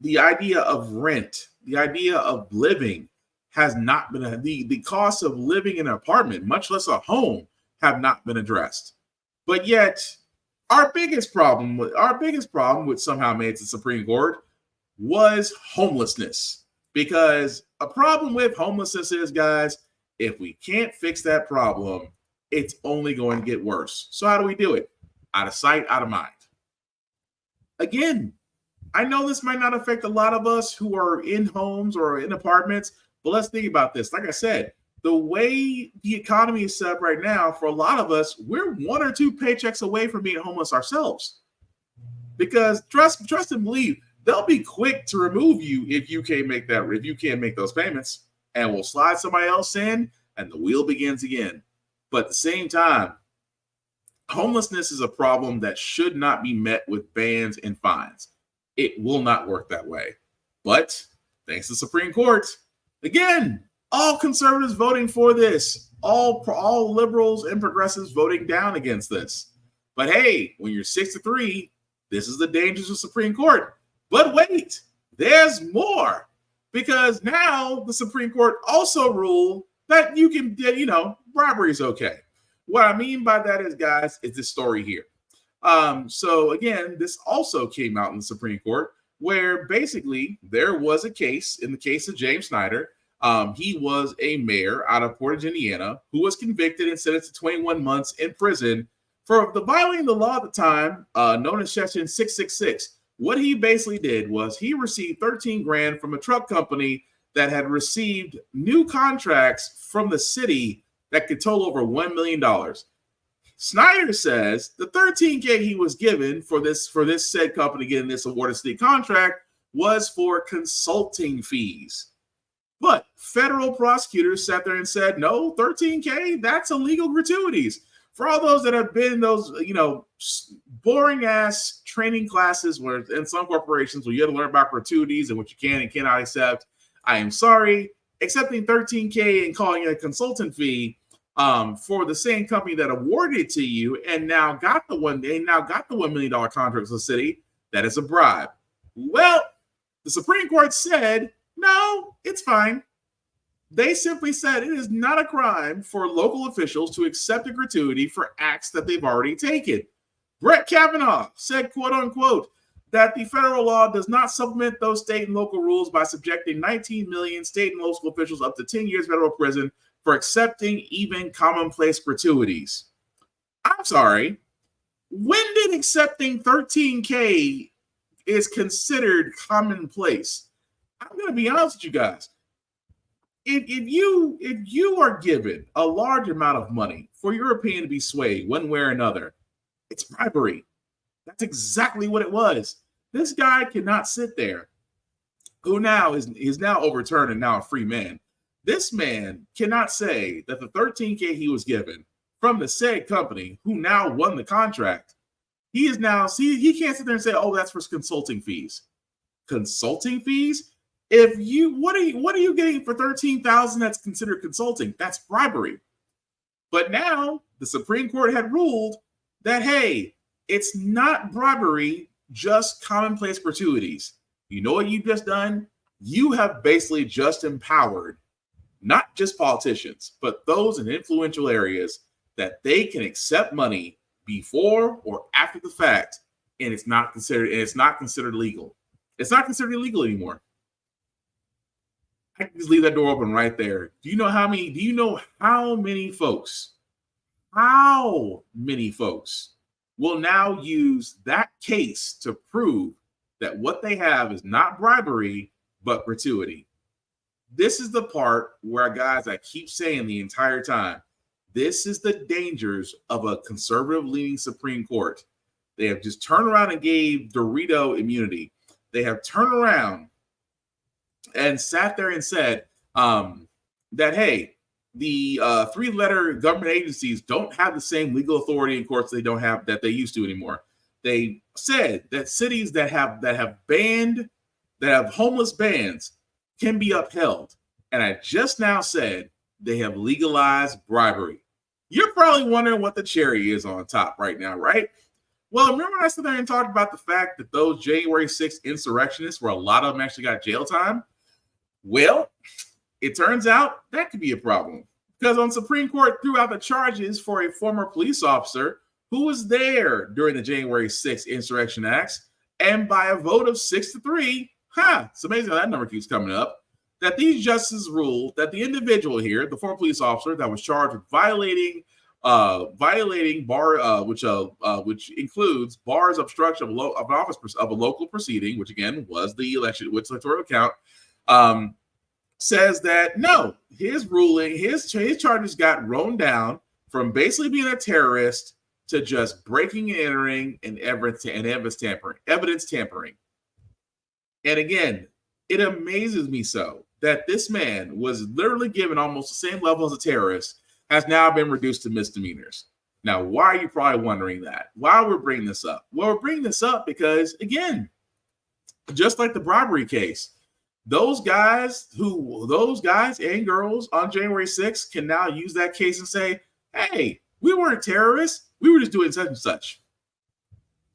the idea of rent, the idea of living has not been, the cost of living in an apartment, much less a home, have not been addressed. But yet, our biggest problem which somehow made it to the Supreme Court was homelessness. Because a problem with homelessness is, guys, if we can't fix that problem, it's only going to get worse. So how do we do it? Out of sight, out of mind. Again, I know this might not affect a lot of us who are in homes or in apartments, but let's think about this. Like I said, the way the economy is set up right now, for a lot of us, we're 1 or 2 paychecks away from being homeless ourselves. Because trust and believe, they'll be quick to remove you if you can't make those payments, and we'll slide somebody else in, and the wheel begins again. But at the same time, homelessness is a problem that should not be met with bans and fines. It will not work that way. But thanks to the Supreme Court, again, all conservatives voting for this, all liberals and progressives voting down against this. But hey, when you're 6-3, this is the dangers of Supreme Court. But wait, there's more, because now the Supreme Court also ruled that you can, robbery is okay. What I mean by that is, guys, is this story here. So again, this also came out in the Supreme Court, where basically there was a case, in the case of James Snyder. He was a mayor out of Portage, Indiana, who was convicted and sentenced to 21 months in prison for violating the law at the time, known as Section 666. What he basically did was he received $13,000 from a truck company that had received new contracts from the city that could total over $1 million. Snyder says the $13,000 he was given for this said company getting this awarded city contract was for consulting fees. But federal prosecutors sat there and said, no, $13,000, that's illegal gratuities. For all those that have been in those, boring ass training classes where in some corporations where you have to learn about gratuities and what you can and cannot accept, I am sorry, accepting $13,000 and calling it a consultant fee for the same company that awarded it to you and now got the $1 million contract with the city, that is a bribe. Well, the Supreme Court said, no, it's fine. They simply said it is not a crime for local officials to accept a gratuity for acts that they've already taken. Brett Kavanaugh said, quote unquote, that the federal law does not supplement those state and local rules by subjecting 19 million state and local officials up to 10 years federal prison for accepting even commonplace gratuities. I'm sorry. When did accepting $13K is considered commonplace? I'm going to be honest with you guys. If you are given a large amount of money for your opinion to be swayed one way or another, it's bribery. That's exactly what it was. This guy cannot sit there, who now is now overturned and now a free man. This man cannot say that the $13K he was given from the said company, who now won the contract, he can't sit there and say, "Oh, that's for consulting fees." Consulting fees? What are you getting for $13,000 that's considered consulting? That's bribery. But now the Supreme Court had ruled that, hey, it's not bribery, just commonplace gratuities. You know what you've just done? You have basically just empowered not just politicians, but those in influential areas that they can accept money before or after the fact, and it's not considered legal. It's not considered illegal anymore. I can just leave that door open right there. Do you know how many folks will now use that case to prove that what they have is not bribery, but gratuity? This is the part where, guys, I keep saying the entire time, this is the dangers of a conservative-leaning Supreme Court. They have just turned around and gave Dorito immunity. They have turned around and sat there and said that, hey, the three-letter government agencies don't have the same legal authority in courts that they used to anymore. They said that cities that have homeless bans can be upheld. And I just now said they have legalized bribery. You're probably wondering what the cherry is on top right now, right? Well, remember when I sat there and talked about the fact that those January 6th insurrectionists, where a lot of them actually got jail time? Well, it turns out that could be a problem, because on Supreme Court threw out the charges for a former police officer who was there during the January 6th insurrection acts, and by a vote of 6-3, it's amazing how that number keeps coming up, that these justices ruled that the individual here, the former police officer that was charged with violating bar, which includes bars obstruction of a local proceeding, which again was the electoral count, says that no, his charges got rolled down from basically being a terrorist to just breaking and entering and evidence tampering. And again, it amazes me so that this man was literally given almost the same level as a terrorist, has now been reduced to misdemeanors. Now, why are you probably wondering that? Why we're bringing this up? Well, we're bringing this up because, again, just like the bribery case, those guys and girls on January 6th can now use that case and say, hey, we weren't terrorists. We were just doing such and such.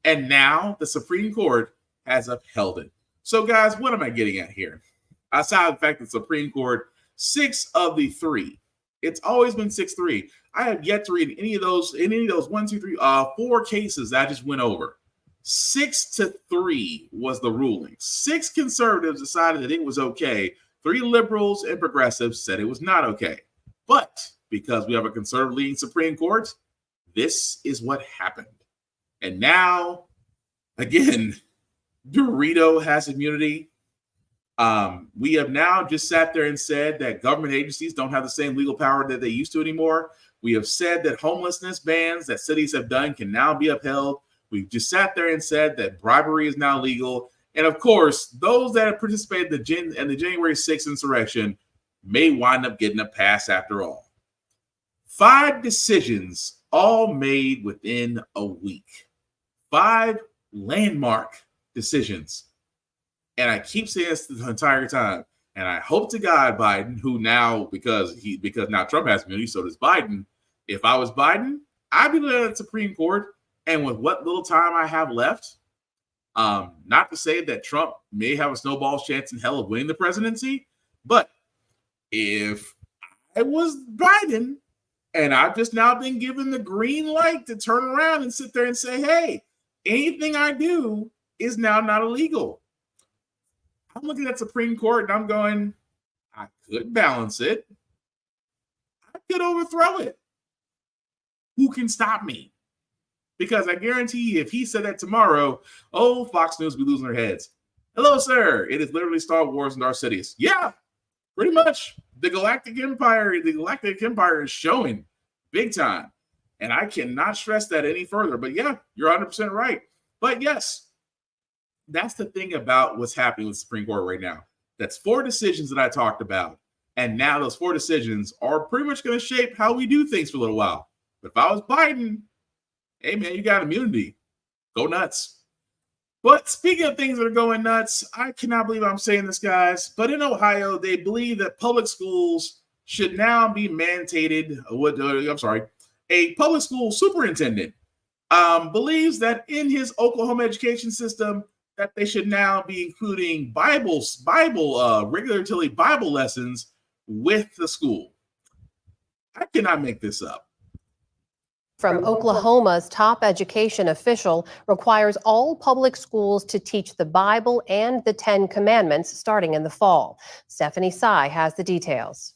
And now the Supreme Court has upheld it. So, guys, what am I getting at here? Aside from the fact that the Supreme Court, 6 of the 3, it's always been 6-3. I have yet to read any of those 4 cases that I just went over. 6-3 was the ruling. 6 conservatives decided that it was okay. 3 liberals and progressives said it was not okay. But because we have a conservative-leaning Supreme Court, this is what happened. And now, again, Dorito has immunity. We have now just sat there and said that government agencies don't have the same legal power that they used to anymore. We have said that homelessness bans that cities have done can now be upheld. We've just sat there and said that bribery is now legal. And of course, those that have participated in the January 6th insurrection may wind up getting a pass after all. 5 decisions all made within a week. 5 landmark decisions. And I keep saying this the entire time. And I hope to God Biden, who now, because now Trump has immunity, so does Biden. If I was Biden, I'd be looking at the Supreme Court. And with what little time I have left, not to say that Trump may have a snowball's chance in hell of winning the presidency, but if I was Biden and I've just now been given the green light to turn around and sit there and say, hey, anything I do is now not illegal. I'm looking at Supreme Court and I'm going, I could balance it. I could overthrow it. Who can stop me? Because I guarantee you, if he said that tomorrow, oh, Fox News will be losing their heads. Hello, sir. It is literally Star Wars and Darth Sidious. Yeah, pretty much. The Galactic Empire is showing big time. And I cannot stress that any further. But yeah, you're 100% right. But yes, that's the thing about what's happening with the Supreme Court right now. That's 4 decisions that I talked about. And now those 4 decisions are pretty much going to shape how we do things for a little while. But if I was Biden, hey, man, you got immunity. Go nuts. But speaking of things that are going nuts, I cannot believe I'm saying this, guys, but in Ohio, they believe that public schools should now be mandated. A public school superintendent believes that in his Oklahoma education system, that they should now be including regular utility Bible lessons with the school. I cannot make this up. From Oklahoma's top education official requires all public schools to teach the Bible and the 10 Commandments starting in the fall. Stephanie Sy has the details.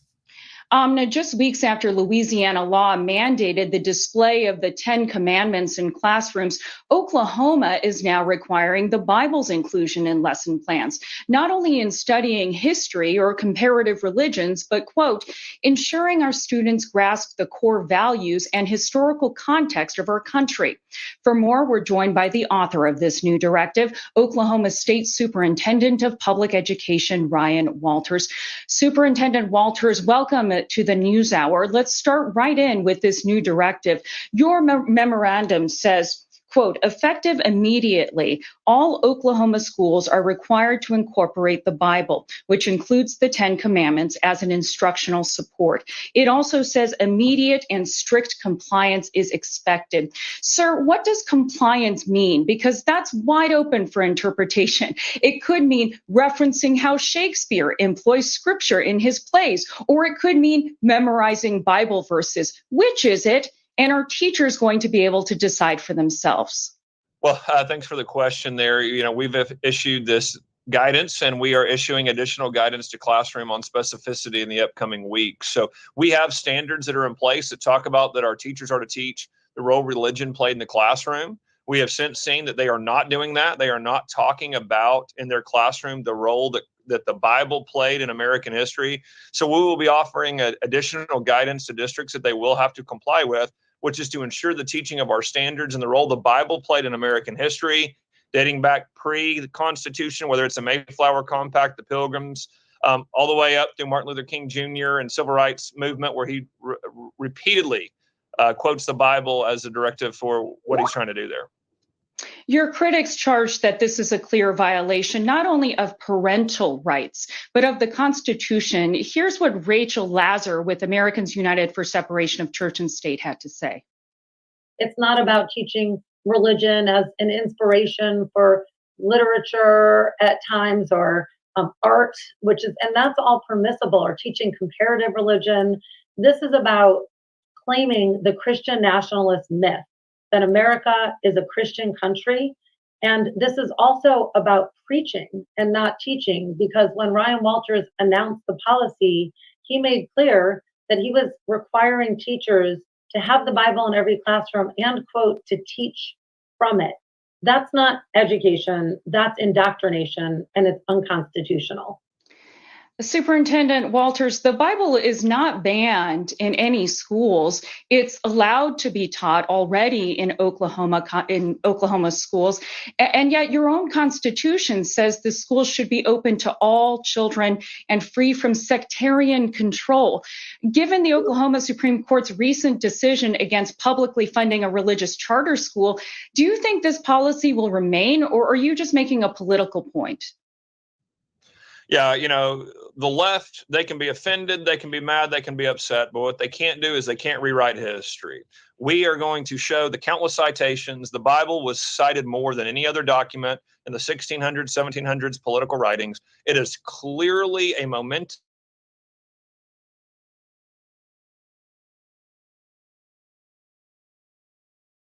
Now, just weeks after Louisiana law mandated the display of the 10 Commandments in classrooms, Oklahoma is now requiring the Bible's inclusion in lesson plans, not only in studying history or comparative religions, but, quote, ensuring our students grasp the core values and historical context of our country. For more, we're joined by the author of this new directive, Oklahoma State Superintendent of Public Education, Ryan Walters. Superintendent Walters, welcome to the NewsHour. Let's start right in with this new directive. Your memorandum says, quote, effective immediately, all Oklahoma schools are required to incorporate the Bible, which includes the 10 Commandments, as an instructional support. It also says immediate and strict compliance is expected. Sir, what does compliance mean? Because that's wide open for interpretation. It could mean referencing how Shakespeare employs scripture in his plays, or it could mean memorizing Bible verses. Which is it? And are teachers going to be able to decide for themselves? Well, thanks for the question there. We've issued this guidance and we are issuing additional guidance to classroom on specificity in the upcoming weeks. So we have standards that are in place that talk about that our teachers are to teach the role religion played in the classroom. We have since seen that they are not doing that. They are not talking about in their classroom the role that the Bible played in American history. So we will be offering additional guidance to districts that they will have to comply with, which is to ensure the teaching of our standards and the role the Bible played in American history, dating back pre the Constitution, whether it's the Mayflower Compact, the Pilgrims, all the way up through Martin Luther King Jr. and civil rights movement, where he repeatedly quotes the Bible as a directive for what he's trying to do there. Your critics charge that this is a clear violation, not only of parental rights, but of the Constitution. Here's what Rachel Lazar with Americans United for Separation of Church and State had to say. It's not about teaching religion as an inspiration for literature at times, or art, and that's all permissible, or teaching comparative religion. This is about claiming the Christian nationalist myth that America is a Christian country. And this is also about preaching and not teaching, because when Ryan Walters announced the policy, he made clear that he was requiring teachers to have the Bible in every classroom and, quote, to teach from it. That's not education, that's indoctrination, and it's unconstitutional. Superintendent Walters, the Bible is not banned in any schools. It's allowed to be taught already in Oklahoma schools. And yet your own Constitution says the schools should be open to all children and free from sectarian control. Given the Oklahoma Supreme Court's recent decision against publicly funding a religious charter school, do you think this policy will remain, or are you just making a political point? Yeah, the left, they can be offended, they can be mad, they can be upset, but what they can't do is they can't rewrite history. We are going to show the countless citations. The Bible was cited more than any other document in the 1600s, 1700s political writings. It is clearly a momentous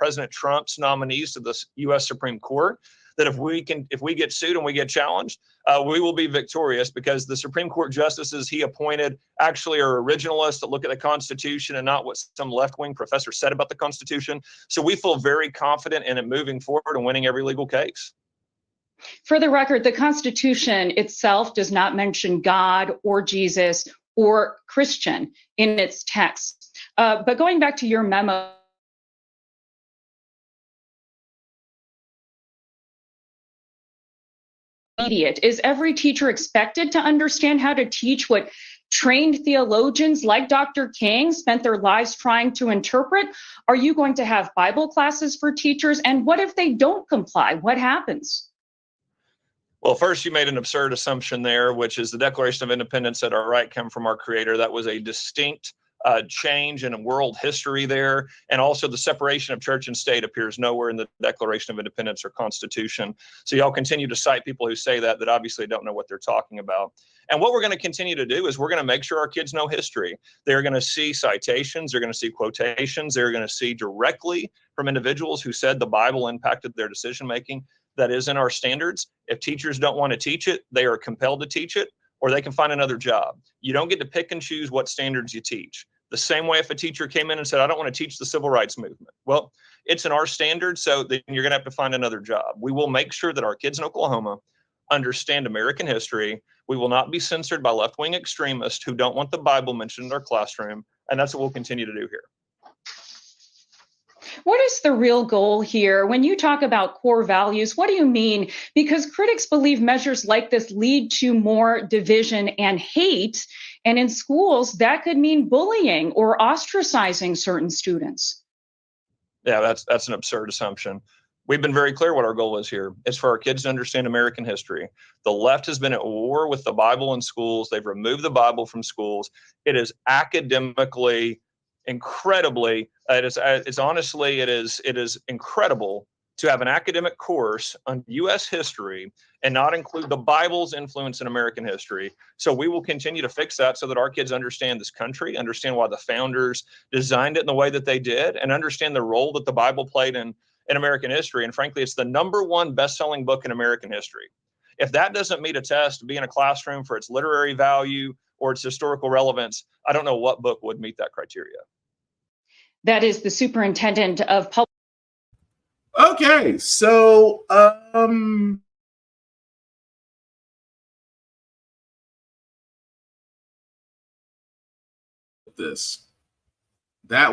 President Trump's nominees to the U.S. Supreme Court, that if we get sued and we get challenged, we will be victorious, because the Supreme Court justices he appointed actually are originalists that look at the Constitution and not what some left-wing professor said about the Constitution. So we feel very confident in it moving forward and winning every legal case. For the record, the Constitution itself does not mention God or Jesus or Christian in its text. But going back to your memo, is every teacher expected to understand how to teach what trained theologians like Dr. King spent their lives trying to interpret? Are you going to have Bible classes for teachers? And what if they don't comply? What happens? Well, first, you made an absurd assumption there, which is the Declaration of Independence said our right come from our Creator. That was a distinct change in world history there. And also the separation of church and state appears nowhere in the Declaration of Independence or Constitution. So y'all continue to cite people who say that obviously don't know what they're talking about. And what we're going to continue to do is we're going to make sure our kids know history. They're going to see citations. They're going to see quotations. They're going to see directly from individuals who said the Bible impacted their decision-making. That is in our standards. If teachers don't want to teach it, they are compelled to teach it, or they can find another job. You don't get to pick and choose what standards you teach. The same way if a teacher came in and said, I don't want to teach the civil rights movement. Well, it's in our standards, so then you're going to have to find another job. We will make sure that our kids in Oklahoma understand American history. We will not be censored by left-wing extremists who don't want the Bible mentioned in our classroom, and that's what we'll continue to do here. What is the real goal here? When you talk about core values, what do you mean? Because critics believe measures like this lead to more division and hate. And in schools, that could mean bullying or ostracizing certain students. Yeah, that's an absurd assumption. We've been very clear what our goal is here. It's for our kids to understand American history. The left has been at war with the Bible in schools. They've removed the Bible from schools. It is academically incredibly, it is incredible to have an academic course on U.S. history and not include the Bible's influence in American history. So we will continue to fix that so that our kids understand this country, understand why the founders designed it in the way that they did, and understand the role that the Bible played in American history. And frankly, it's the #1 best-selling book in American history. If that doesn't meet a test to be in a classroom for its literary value or its historical relevance, I don't know what book would meet that criteria. That is the superintendent of public. Okay, so that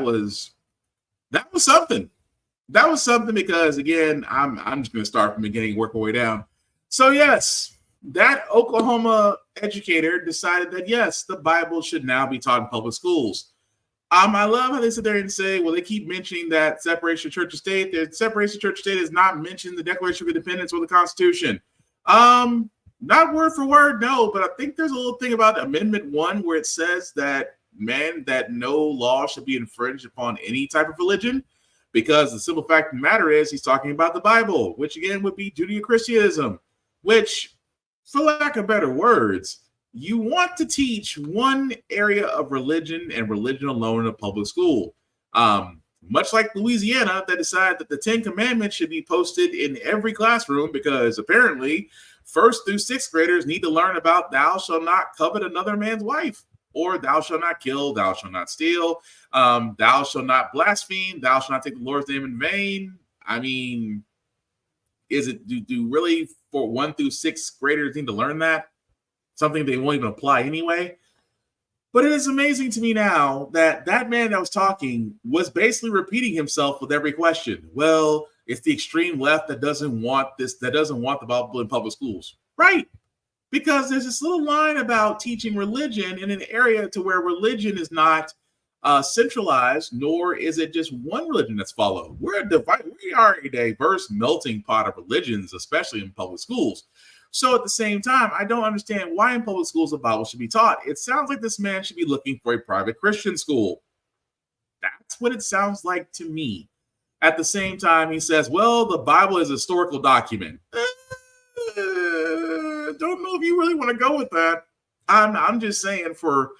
was something. That was something, because again, I'm just going to start from the beginning, work my way down. So yes, that Oklahoma educator decided that yes, the Bible should now be taught in public schools. I love how they sit there and say, well, they keep mentioning that separation of church and state. The separation of church and state is not mentioned in the Declaration of Independence or the Constitution. Not word for word, no, but I think there's a little thing about Amendment 1 where it says that no law should be infringed upon any type of religion, because the simple fact of the matter is he's talking about the Bible, which again would be Judeo-Christianism, which, for lack of better words, you want to teach one area of religion and religion alone in a public school. Much like Louisiana, that decided that the 10 Commandments should be posted in every classroom, because apparently 1st through 6th graders need to learn about thou shalt not covet another man's wife, or thou shalt not kill, thou shalt not steal, thou shalt not blaspheme, thou shalt not take the Lord's name in vain. I mean, do really for 1 through 6th graders need to learn that? Something they won't even apply anyway. But it is amazing to me now that that man that was talking was basically repeating himself with every question. Well, it's the extreme left that doesn't want this, that doesn't want the Bible in public schools. Right. Because there's this little line about teaching religion in an area to where religion is not centralized, nor is it just one religion that's followed. We are a diverse melting pot of religions, especially in public schools. So at the same time, I don't understand why in public schools the Bible should be taught. It sounds like this man should be looking for a private Christian school. That's what it sounds like to me. At the same time, he says, well, the Bible is a historical document. Don't know if you really want to go with that. I'm just saying, for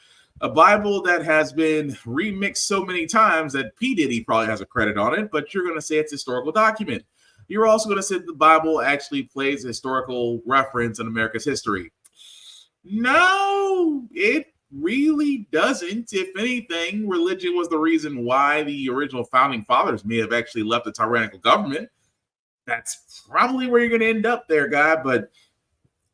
A Bible that has been remixed so many times that P. Diddy probably has a credit on it, but you're going to say it's a historical document. You're also going to say the Bible actually plays a historical reference in America's history. No, it really doesn't. If anything, religion was the reason why the original founding fathers may have actually left a tyrannical government. That's probably where you're going to end up there, guy. But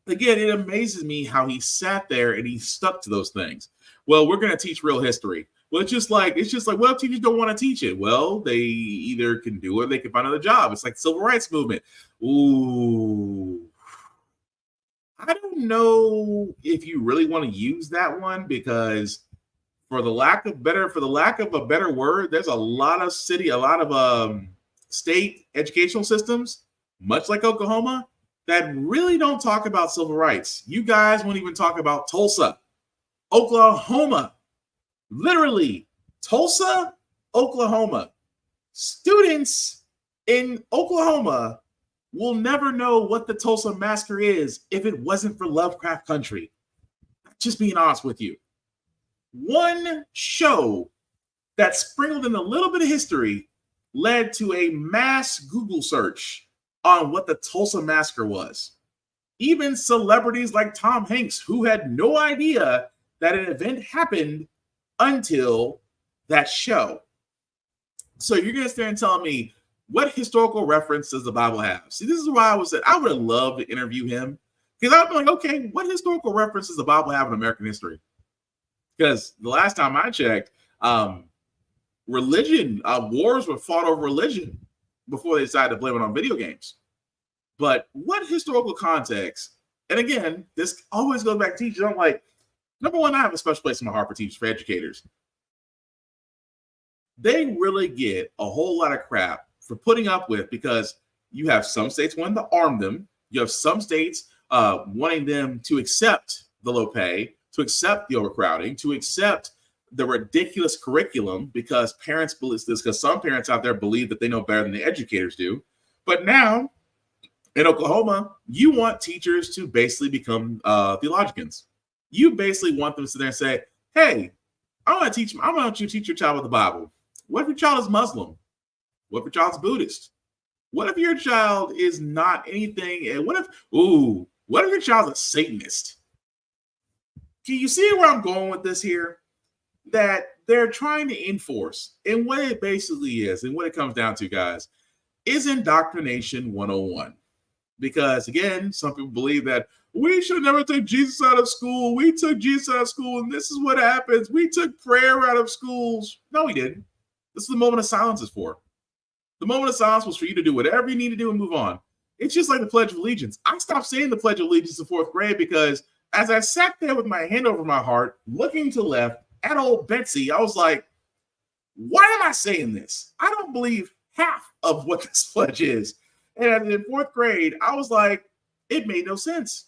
again, it amazes me how he sat there and he stuck to those things. Well, we're going to teach real history. Well, it's just like, well, teachers don't want to teach it. Well, they either can do it or they can find another job. It's like the civil rights movement. Ooh. I don't know if you really want to use that one, because for the lack of a better word, there's a lot of state educational systems, much like Oklahoma, that really don't talk about civil rights. You guys won't even talk about Tulsa, Oklahoma. Literally, Tulsa, Oklahoma. Students in Oklahoma will never know what the Tulsa Massacre is if it wasn't for Lovecraft Country. Just being honest with you. One show that sprinkled in a little bit of history led to a mass Google search on what the Tulsa Massacre was. Even celebrities like Tom Hanks, who had no idea that an event happened until that show. So you're going to stand and tell me, what historical reference does the Bible have? See, this is why I would have loved to interview him, because I'd be like, okay, what historical reference does the Bible have in American history? Because the last time I checked, wars were fought over religion before they decided to blame it on video games. But what historical context? And again, this always goes back to teachers. I'm like, number one, I have a special place in my heart for teachers, for educators. They really get a whole lot of crap for putting up with, because you have some states wanting to arm them. You have some states wanting them to accept the low pay, to accept the overcrowding, to accept the ridiculous curriculum, because parents believe this, because some parents out there believe that they know better than the educators do. But now in Oklahoma, you want teachers to basically become theologians. You basically want them to sit there and say, hey, I want you to teach your child with the Bible. What if your child is Muslim? What if your child's Buddhist? What if your child is not anything? And what if your child's a Satanist? Can you see where I'm going with this here? That they're trying to enforce, and what it basically is, and what it comes down to, guys, is indoctrination 101. Because again, some people believe that we should never take Jesus out of school. We took Jesus out of school, and this is what happens. We took prayer out of schools. No, we didn't. This is the moment of silence is for. The moment of silence was for you to do whatever you need to do and move on. It's just like the Pledge of Allegiance. I stopped saying the Pledge of Allegiance in fourth grade because as I sat there with my hand over my heart, looking to the left at old Betsy, I was like, why am I saying this? I don't believe half of what this pledge is. And in fourth grade, I was like, it made no sense.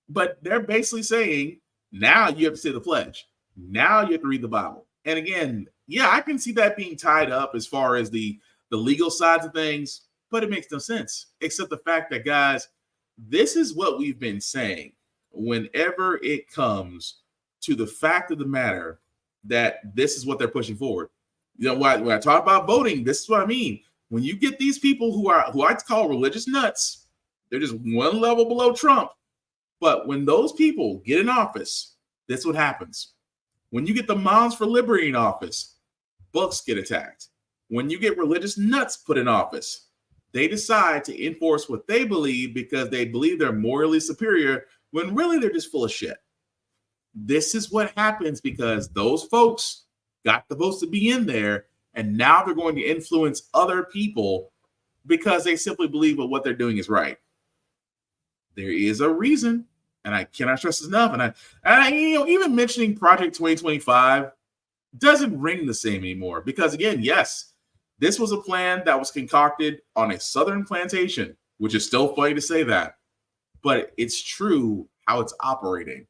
But they're basically saying, now you have to say the pledge. Now you have to read the Bible. And again, yeah, I can see that being tied up as far as the legal sides of things, but it makes no sense, except the fact that, guys, this is what we've been saying whenever it comes to the fact of the matter that this is what they're pushing forward. You know, when I talk about voting, this is what I mean. When you get these people who I call religious nuts, they're just one level below Trump. But when those people get in office, that's what happens. When you get the Moms for Liberty in office, books get attacked. When you get religious nuts put in office, they decide to enforce what they believe because they believe they're morally superior, when really they're just full of shit. This is what happens because those folks got the votes to be in there, and now they're going to influence other people because they simply believe that what they're doing is right. There is a reason, and I cannot stress this enough. And I even mentioning Project 2025 doesn't ring the same anymore because, again, yes, this was a plan that was concocted on a southern plantation, which is still funny to say that, but it's true how it's operating.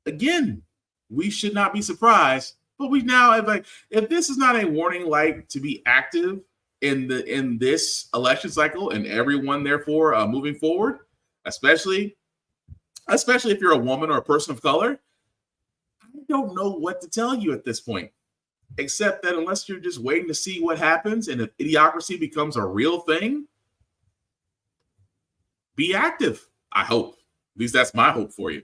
Again, we should not be surprised, but we now if this is not a warning light to be active in this election cycle and everyone therefore moving forward, especially if you're a woman or a person of color, don't know what to tell you at this point, except that unless you're just waiting to see what happens and if idiocracy becomes a real thing, be active. I hope. At least that's my hope for you.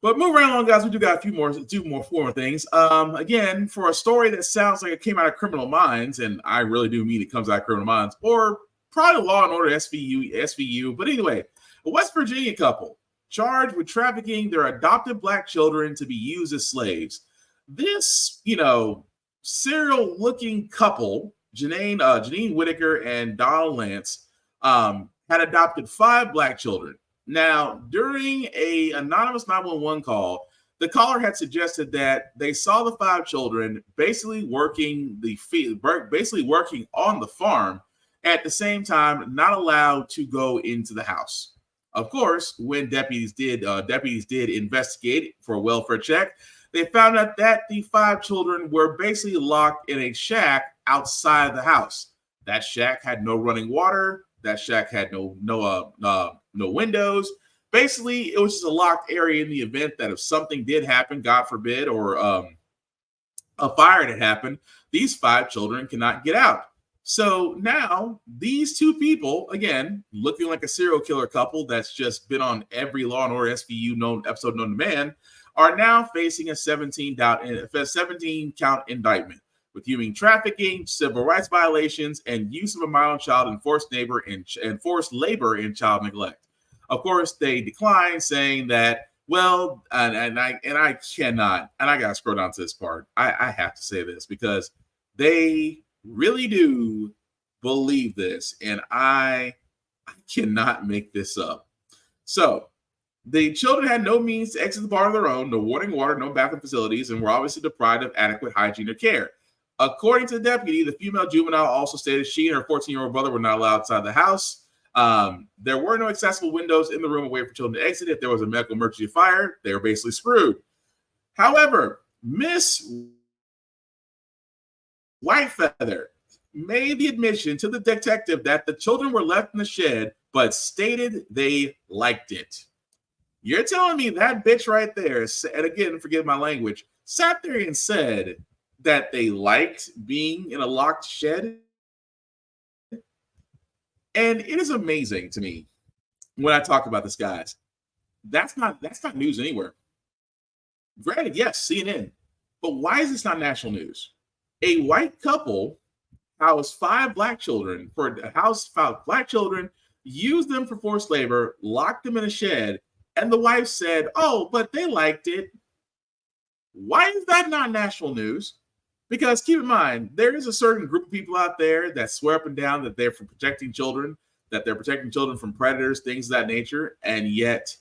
But moving right along, guys, we do got four more things. Again, for a story that sounds like it came out of Criminal Minds, and I really do mean it comes out of Criminal Minds, or probably Law and Order SVU. But anyway, a West Virginia couple charged with trafficking their adopted Black children to be used as slaves. This, serial-looking couple, Janine Whitaker and Donald Lance, had adopted 5 Black children. Now, during an anonymous 911 call, the caller had suggested that they saw the 5 children basically working on the farm, at the same time not allowed to go into the house. Of course, when deputies did investigate for a welfare check, they found out that the 5 children were basically locked in a shack outside the house. That shack had no running water. That shack had no windows. Basically, it was just a locked area in the event that if something did happen, God forbid, or a fire had happened, these 5 children cannot get out. So now these 2 people, again, looking like a serial killer couple that's just been on every Law and Order SVU episode known to man, are now facing a 17-count indictment with human trafficking, civil rights violations, and use of a minor child in forced labor and child neglect. Of course, they declined, saying that, well, and I cannot, and I gotta scroll down to this part. I have to say this because they really do believe this, and I cannot make this up. So the children had no means to exit the bar of their own, no running water, no bathroom facilities, and were obviously deprived of adequate hygiene or care. According to the deputy, the female juvenile also stated she and her 14-year-old brother were not allowed outside the house. There were no accessible windows in the room away for children to exit. If there was a medical emergency fire, they were basically screwed. However, Miss Whitefeather made the admission to the detective that the children were left in the shed, but stated they liked it. You're telling me that bitch right there, and again, forgive my language, sat there and said that they liked being in a locked shed? And it is amazing to me when I talk about this, guys. That's not news anywhere. Granted, yes, CNN, but why is this not national news? A white couple housed 5 Black children Black children, used them for forced labor, locked them in a shed, and the wife said, "Oh, but they liked it." Why is that not national news? Because keep in mind, there is a certain group of people out there that swear up and down that they're protecting children, that they're protecting children from predators, things of that nature, and yet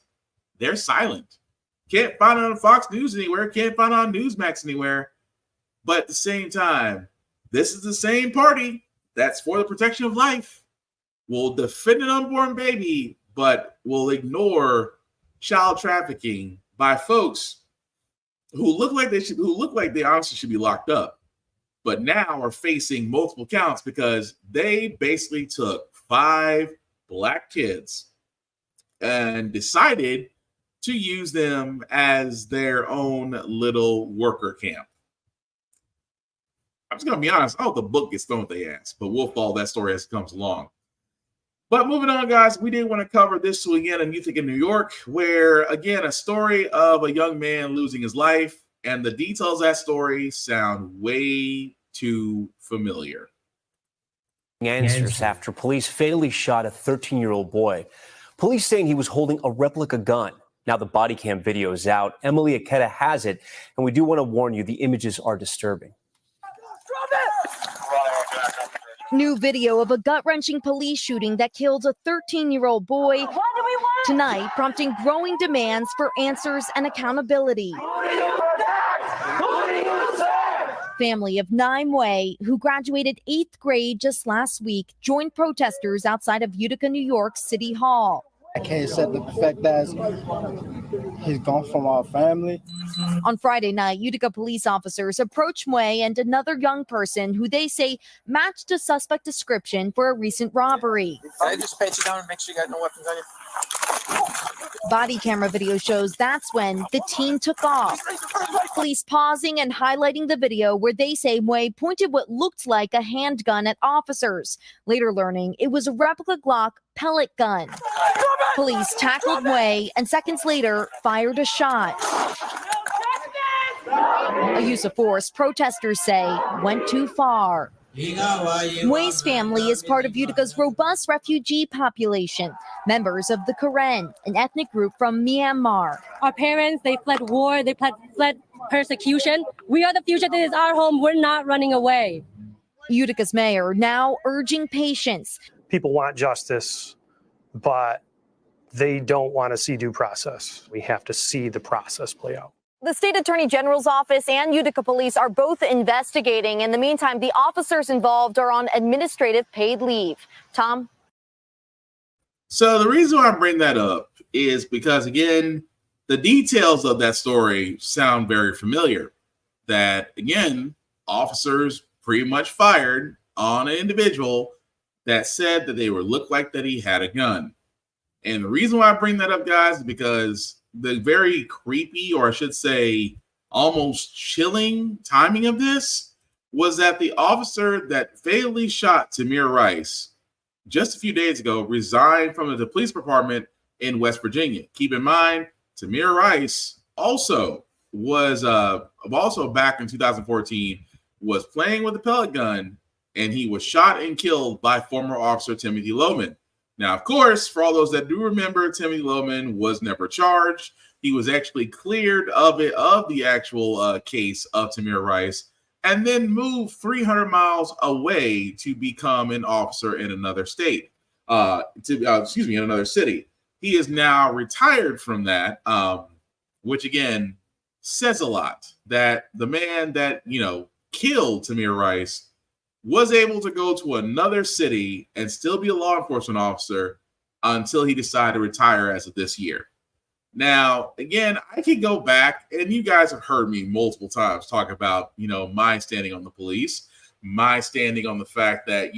they're silent. Can't find it on Fox News anywhere, can't find it on Newsmax anywhere. But at the same time, this is the same party that's for the protection of life, will defend an unborn baby, but will ignore child trafficking by folks who look like they honestly should be locked up, but now are facing multiple counts because they basically took 5 Black kids and decided to use them as their own little worker camp. I'm just going to be honest, I hope the book gets thrown at their ass, but we'll follow that story as it comes along. But moving on, guys, we did want to cover this again in Youth in New York, where, again, a story of a young man losing his life, and the details of that story sound way too familiar. Answers after police fatally shot a 13-year-old boy. Police saying he was holding a replica gun. Now the body cam video is out. Emily Aketa has it, and we do want to warn you, the images are disturbing. New video of a gut-wrenching police shooting that killed a 13-year-old boy tonight, prompting growing demands for answers and accountability. Family of Nimue, who graduated 8th grade just last week, joined protesters outside of Utica, New York City Hall. I can't accept the fact that He's gone from our family. On Friday night, Utica police officers approached Mue and another young person who they say matched a suspect description for a recent robbery. Can I just pat you down and make sure you got no weapons on you? Body camera video shows that's when the teen took off. Police pausing and highlighting the video where they say Mue pointed what looked like a handgun at officers, later learning it was a replica Glock pellet gun. Police tackled Mue and seconds later fired a shot. A use of force, protesters say, went too far. Mue's family is part of Utica's robust refugee population, members of the Karen, an ethnic group from Myanmar. Our parents, they fled war, they fled persecution. We are the future. This is our home. We're not running away. Utica's mayor now urging patience. People want justice, but they don't want to see due process. We have to see the process play out. The state attorney general's office and Utica police are both investigating. In the meantime, the officers involved are on administrative paid leave. Tom? So the reason why I bring that up is because, again, the details of that story sound very familiar. That, again, officers pretty much fired on an individual that said that they looked like that he had a gun. And the reason why I bring that up, guys, is because the very creepy, or I should say almost chilling timing of this was that the officer that fatally shot Tamir Rice just a few days ago resigned from the police department in West Virginia. Keep in mind, Tamir Rice also was back in 2014, was playing with a pellet gun, and he was shot and killed by former officer Timothy Loman. Now, of course, for all those that do remember, Timothy Loman was never charged. He was actually cleared of the actual case of Tamir Rice, and then moved 300 miles away to become an officer in another state. In another city. He is now retired from that, which again says a lot. That the man that killed Tamir Rice was able to go to another city and still be a law enforcement officer until he decided to retire as of this year. Now, again, I could go back, and you guys have heard me multiple times talk about, my standing on the police, my standing on the fact that,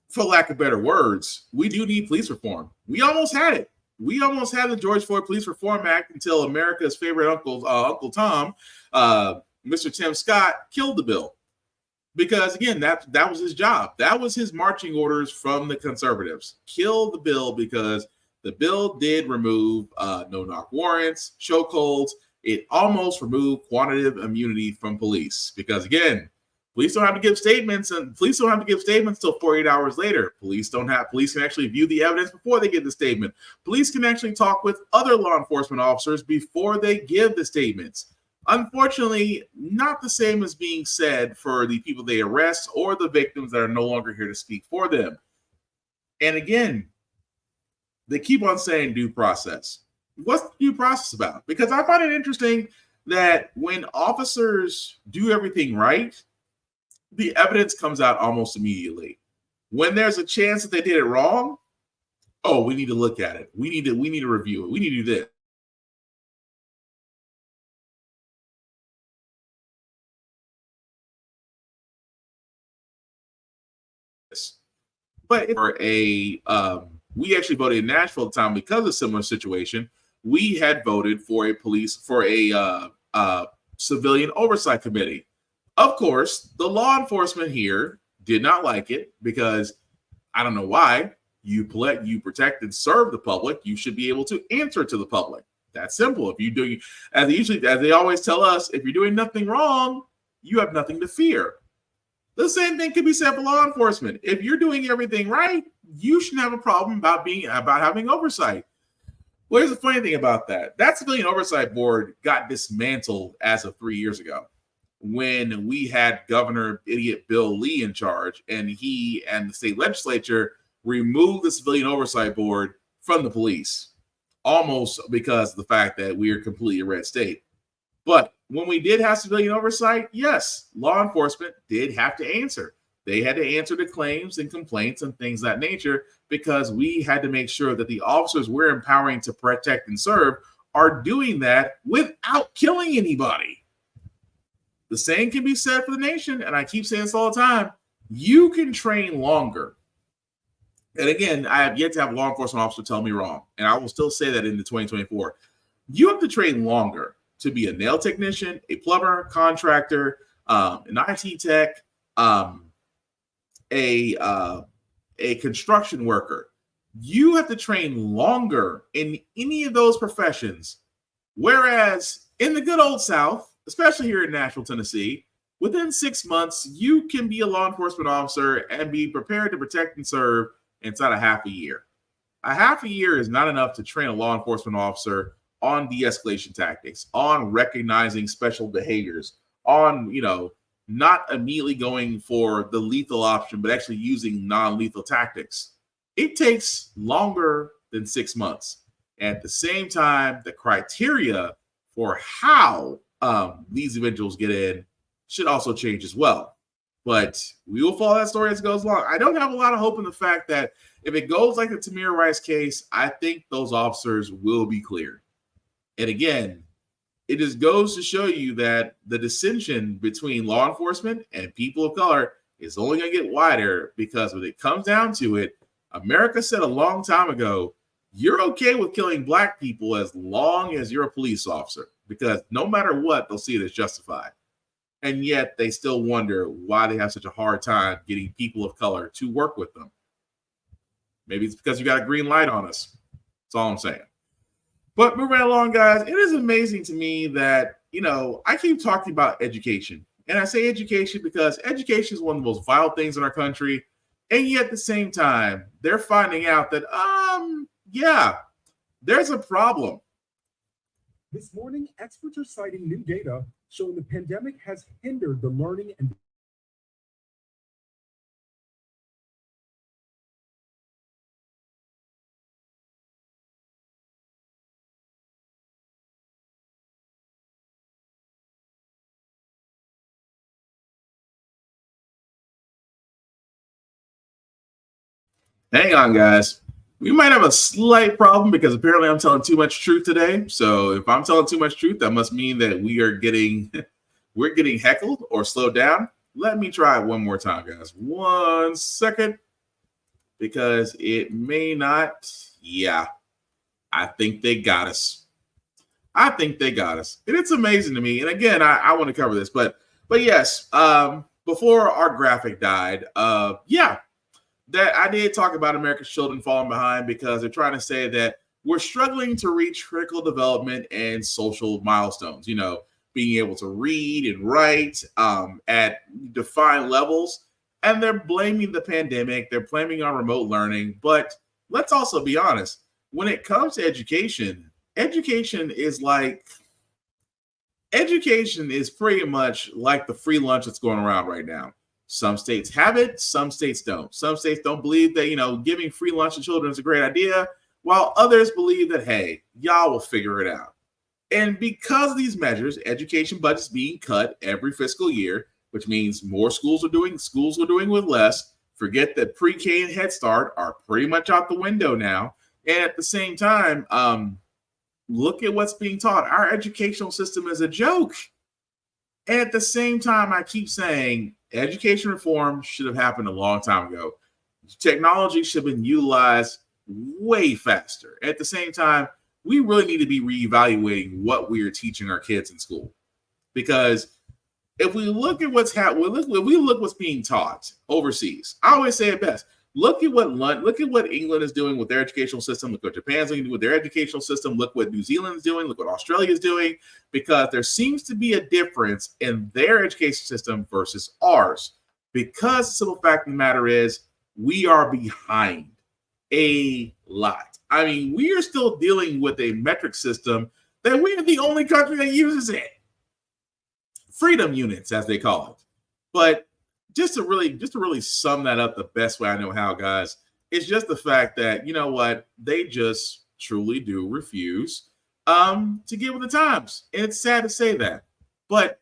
for lack of better words, we do need police reform. We almost had it. We almost had the George Floyd Police Reform Act until America's favorite uncle, Uncle Tom, Mr. Tim Scott, killed the bill. Because, again, that was his job. That was his marching orders from the conservatives. Kill the bill because the bill did remove no-knock warrants, chokeholds. It almost removed quantitative immunity from police. Because, again, police don't have to give statements, and police don't have to give statements until 48 hours later. Police can actually view the evidence before they give the statement. Police can actually talk with other law enforcement officers before they give the statements. Unfortunately, not the same as being said for the people they arrest or the victims that are no longer here to speak for them. And again, they keep on saying due process. What's the due process about? Because I find it interesting that when officers do everything right, the evidence comes out almost immediately. When there's a chance that they did it wrong, oh, we need to look at it. We need to review it. We need to do this. But for we actually voted in Nashville at the time because of a similar situation. We had voted for a civilian oversight committee. Of course, the law enforcement here did not like it because I don't know why. You protect and serve the public. You should be able to answer to the public. That's simple. If you do, as they always tell us, if you're doing nothing wrong, you have nothing to fear. The same thing can be said for law enforcement. If you're doing everything right, you shouldn't have a problem about having oversight. Well, here's the funny thing about that. That Civilian Oversight Board got dismantled as of 3 years ago when we had Governor idiot Bill Lee in charge, and he and the state legislature removed the Civilian Oversight Board from the police, almost because of the fact that we are completely a red state. But when we did have civilian oversight, yes, law enforcement did have to answer. They had to answer to claims and complaints and things of that nature because we had to make sure that the officers we're empowering to protect and serve are doing that without killing anybody. The same can be said for the nation, and I keep saying this all the time. You can train longer. And again, I have yet to have a law enforcement officer tell me wrong, and I will still say that into 2024. You have to train longer to be a nail technician, a plumber, contractor, an IT tech, a construction worker. You have to train longer in any of those professions. Whereas in the good old South, especially here in Nashville, Tennessee, within 6 months, you can be a law enforcement officer and be prepared to protect and serve inside a half a year. A half a year is not enough to train a law enforcement officer on de-escalation tactics, on recognizing special behaviors, on, not immediately going for the lethal option, but actually using non-lethal tactics. It takes longer than 6 months. At the same time, the criteria for how these individuals get in should also change as well. But we will follow that story as it goes along. I don't have a lot of hope in the fact that if it goes like the Tamir Rice case, I think those officers will be cleared. And again, it just goes to show you that the dissension between law enforcement and people of color is only going to get wider, because when it comes down to it, America said a long time ago, you're okay with killing black people as long as you're a police officer, because no matter what, they'll see it as justified. And yet they still wonder why they have such a hard time getting people of color to work with them. Maybe it's because you got a green light on us. That's all I'm saying. But moving right along, guys, it is amazing to me that, I keep talking about education. And I say education because education is one of the most vital things in our country. And yet at the same time, they're finding out that, there's a problem. This morning, experts are citing new data showing the pandemic has hindered the learning and Hang on, guys. We might have a slight problem because apparently I'm telling too much truth today. So if I'm telling too much truth, that must mean that we're getting heckled or slowed down. Let me try it one more time, guys. 1 second, because it may not. Yeah, I think they got us. And it's amazing to me. And again, I want to cover this, but yes, before our graphic died, that I did talk about America's children falling behind, because they're trying to say that we're struggling to reach critical development and social milestones, being able to read and write at defined levels. And they're blaming the pandemic. They're blaming on remote learning. But let's also be honest. When it comes to education is pretty much like the free lunch that's going around right now. Some states have it, some states don't. Some states don't believe that, giving free lunch to children is a great idea, while others believe that, hey, y'all will figure it out. And because of these measures, education budgets being cut every fiscal year, which means more schools are doing with less. Forget that pre-K and Head Start are pretty much out the window now. And at the same time, look at what's being taught. Our educational system is a joke. And at the same time, I keep saying education reform should have happened a long time ago. Technology should have been utilized way faster. At the same time, we really need to be reevaluating what we are teaching our kids in school. Because if we look at what's happening, if we look what's being taught overseas, I always say it best. Look at what England is doing with their educational system. Look what Japan's doing with their educational system. Look what New Zealand is doing. Look what Australia is doing. Because there seems to be a difference in their education system versus ours. Because the simple fact of the matter is, we are behind a lot. I mean, we are still dealing with a metric system that we are the only country that uses it. Freedom units, as they call it. But just to really sum that up the best way I know how, guys, it's just the fact that, you know what, they just truly do refuse to get with the times. And it's sad to say that. But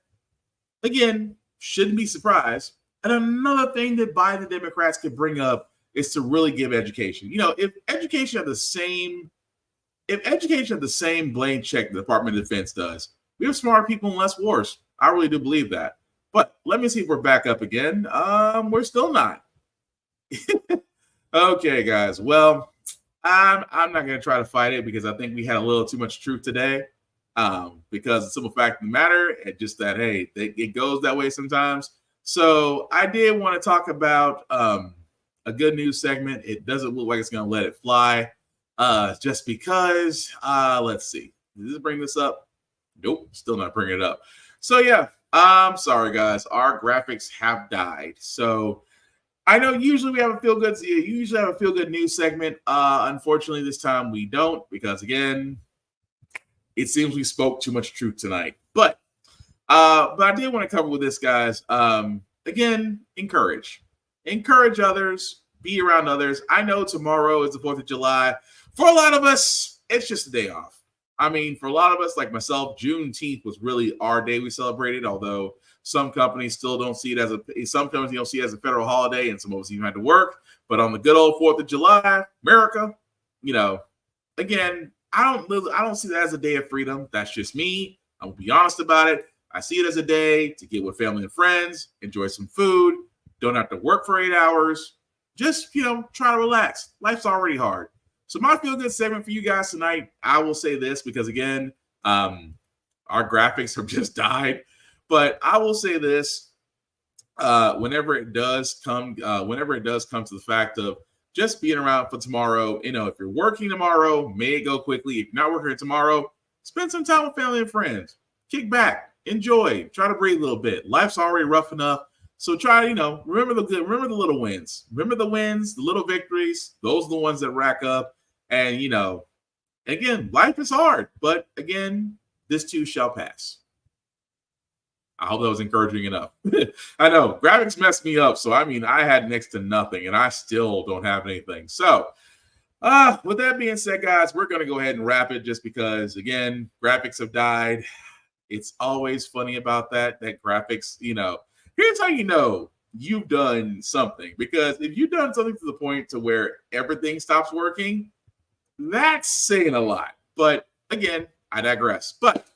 again, shouldn't be surprised. And another thing that Biden Democrats could bring up is to really give education. If education had the same blank check the Department of Defense does, we have smarter people and less wars. I really do believe that. But let me see if we're back up again. We're still not. Okay, guys. Well, I'm not going to try to fight it because I think we had a little too much truth today. Because the simple fact of the matter, it's just that, hey, it goes that way sometimes. So I did want to talk about a good news segment. It doesn't look like it's going to let it fly just because, let's see. Does this bring this up? Nope, still not bringing it up. So yeah, I'm sorry, guys. Our graphics have died. So I know usually we have a feel-good news segment. Unfortunately, this time we don't because, again, it seems we spoke too much truth tonight. But I did want to cover with this, guys. Again, encourage others, be around others. I know tomorrow is the 4th of July. For a lot of us, it's just a day off. I mean, for a lot of us, like myself, Juneteenth was really our day we celebrated, although some companies still don't see it as a federal holiday, and some of us even had to work. But on the good old 4th of July, America, again, I don't see that as a day of freedom. That's just me. I'm gonna be honest about it. I see it as a day to get with family and friends, enjoy some food, don't have to work for 8 hours. Just, try to relax. Life's already hard. So my feel-good segment for you guys tonight, I will say this because, again, our graphics have just died. But I will say this, whenever it does come to the fact of just being around for tomorrow, if you're working tomorrow, may it go quickly. If you're not working tomorrow, spend some time with family and friends. Kick back, enjoy, try to breathe a little bit. Life's already rough enough. So try, remember the little wins. Remember the wins, the little victories. Those are the ones that rack up. And, again, life is hard. But, again, this too shall pass. I hope that was encouraging enough. I know, graphics messed me up. So, I had next to nothing, and I still don't have anything. So, with that being said, guys, we're going to go ahead and wrap it just because, again, graphics have died. It's always funny about that graphics, here's how you know you've done something. Because if you've done something to the point to where everything stops working, that's saying a lot. But again, I digress. But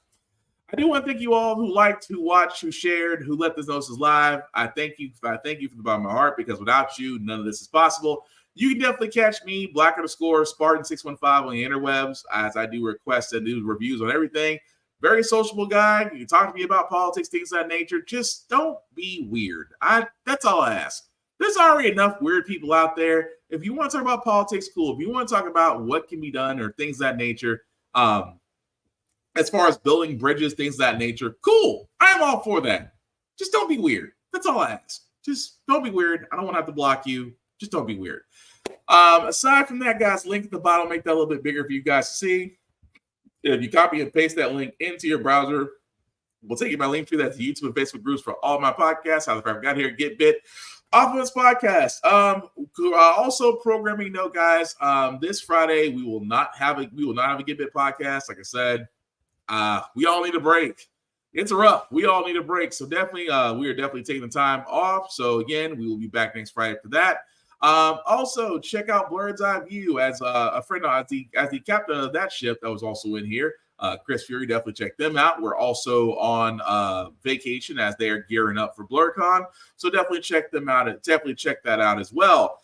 I do want to thank you all who liked, who watched, who shared, who let this know this is live. I thank you from the bottom of my heart because without you, none of this is possible. You can definitely catch me, Black_Spartan615 on the interwebs, as I do requests and do reviews on everything. Very sociable guy. You can talk to me about politics, things of that nature. Just don't be weird. That's all I ask. There's already enough weird people out there. If you want to talk about politics, cool. If you want to talk about what can be done or things of that nature, as far as building bridges, things of that nature, cool. I'm all for that. Just don't be weird. That's all I ask. Just don't be weird. I don't want to have to block you. Just don't be weird. Aside from that, guys, link at the bottom, make that a little bit bigger for you guys to see. If you copy and paste that link into your browser, we'll take you my link tree. That's the YouTube and Facebook groups for all my podcasts. How the Frack We Got Here, Get Bit, off of this podcast. Also, programming note, guys. This Friday we will not have a Get Bit podcast. Like I said, we all need a break. It's rough. We all need a break. So definitely, we are definitely taking the time off. So again, we will be back next Friday for that. Also, check out Blurred's Eye View as a friend as the captain of that ship that was also in here. Chris Fury, definitely check them out. We're also on vacation as they are gearing up for BlurCon, so definitely check them out. Definitely check that out as well.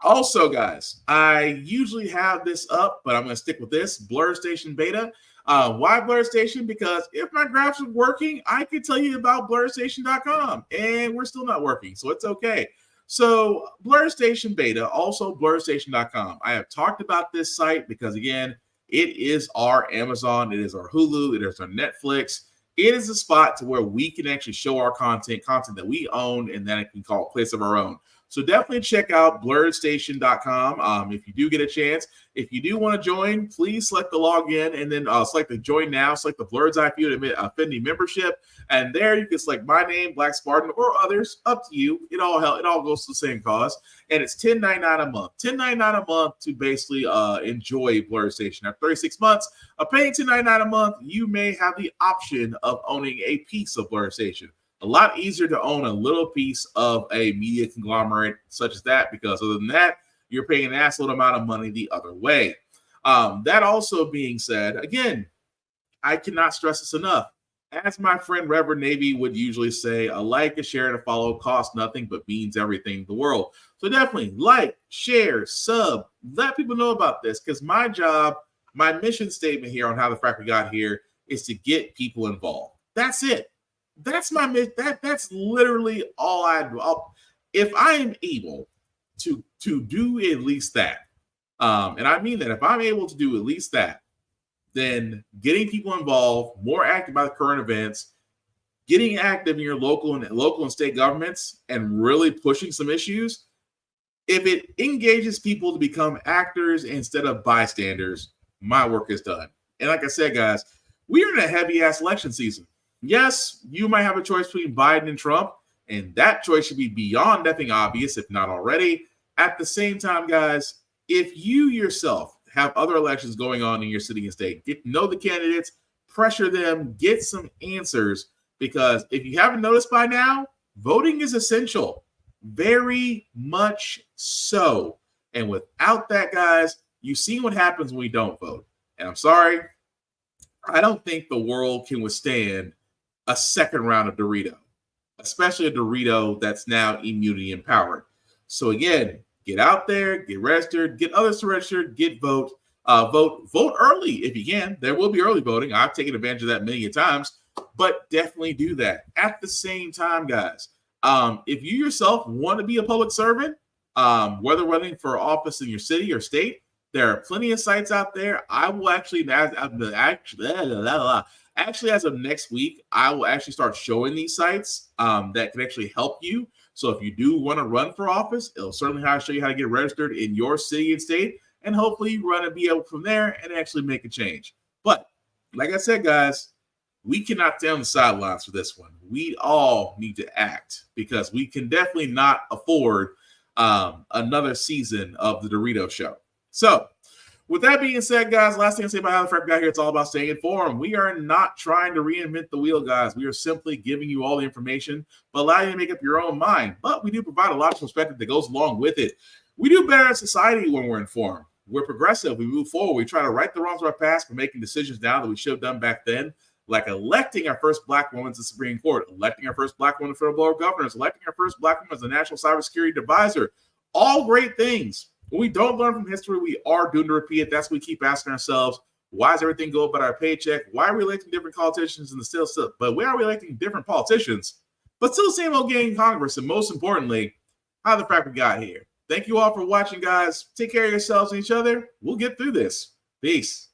Also, guys, I usually have this up, but I'm going to stick with this Blur Station beta. Why Blur Station? Because if my graphs were working, I could tell you about BlurStation.com, and we're still not working, so it's okay. So Blur Station beta, also BlurStation.com. I have talked about this site because, again, it is our Amazon, it is our Hulu, it is our Netflix. It is a spot to where we can actually show our content that we own, and then it can call a place of our own. So definitely check out BlurredStation.com if you do get a chance. If you do want to join, please select the login and then select the join now. Select the Blurred's Eye View Affinity membership, and there you can select my name, Black Spartan, or others. Up to you. It all goes to the same cause, and it's $10.99 a month. $10.99 a month to basically enjoy Blurred Station. After 36 months of paying $10.99 a month, you may have the option of owning a piece of Blurred Station. A lot easier to own a little piece of a media conglomerate such as that, because other than that, you're paying an assload amount of money the other way. That also being said, again, I cannot stress this enough. As my friend Reverend Navy would usually say, a like, a share, and a follow costs nothing but means everything in the world. So definitely like, share, sub, let people know about this, because my job, my mission statement here on How the Frack We Got Here is to get people involved. That's it. That's my that's literally all I do. If I am able to do at least that, and I mean that, if I'm able to do at least that, then getting people involved, more active about the current events, getting active in your local and state governments, and really pushing some issues, if it engages people to become actors instead of bystanders, my work is done. And like I said, guys, we're in a heavy-ass election season. Yes, you might have a choice between Biden and Trump, and that choice should be beyond effing obvious, if not already. At the same time, guys, if you yourself have other elections going on in your city and state, get to know the candidates, pressure them, get some answers, because if you haven't noticed by now, voting is essential. Very much so. And without that, guys, you've seen what happens when we don't vote. And I'm sorry, I don't think the world can withstand a second round of Dorito, especially a Dorito that's now immunity empowered. So again, get out there, get registered, get others to register, get vote early if you can. There will be early voting. I've taken advantage of that a million times, but definitely do that. At the same time, guys, if you yourself want to be a public servant, whether running for office in your city or state, there are plenty of sites out there. I will actually, as of next week, I will actually start showing these sites that can actually help you. So if you do want to run for office, it'll certainly show you how to get registered in your city and state, and hopefully you run and be able from there and actually make a change. But like I said, guys, we cannot stay on the sidelines for this one. We all need to act, because we can definitely not afford another season of the Dorito Show. So with that being said, guys, last thing I say about How the Frack We Got Here, it's all about staying informed. We are not trying to reinvent the wheel, guys. We are simply giving you all the information, but allow you to make up your own mind. But we do provide a lot of perspective that goes along with it. We do better as society when we're informed. We're progressive. We move forward. We try to right the wrongs of our past by making decisions now that we should have done back then, like electing our first Black woman to the Supreme Court, electing our first Black woman to the Federal Board of Governors, electing our first Black woman as the National Cybersecurity Advisor. All great things. When we don't learn from history, we are doomed to repeat it. That's what we keep asking ourselves. Why does everything go about our paycheck? Why are we electing different politicians in the still? But why are we electing different politicians, but still the same old game in Congress? And most importantly, How the Frack We Got Here. Thank you all for watching, guys. Take care of yourselves and each other. We'll get through this. Peace.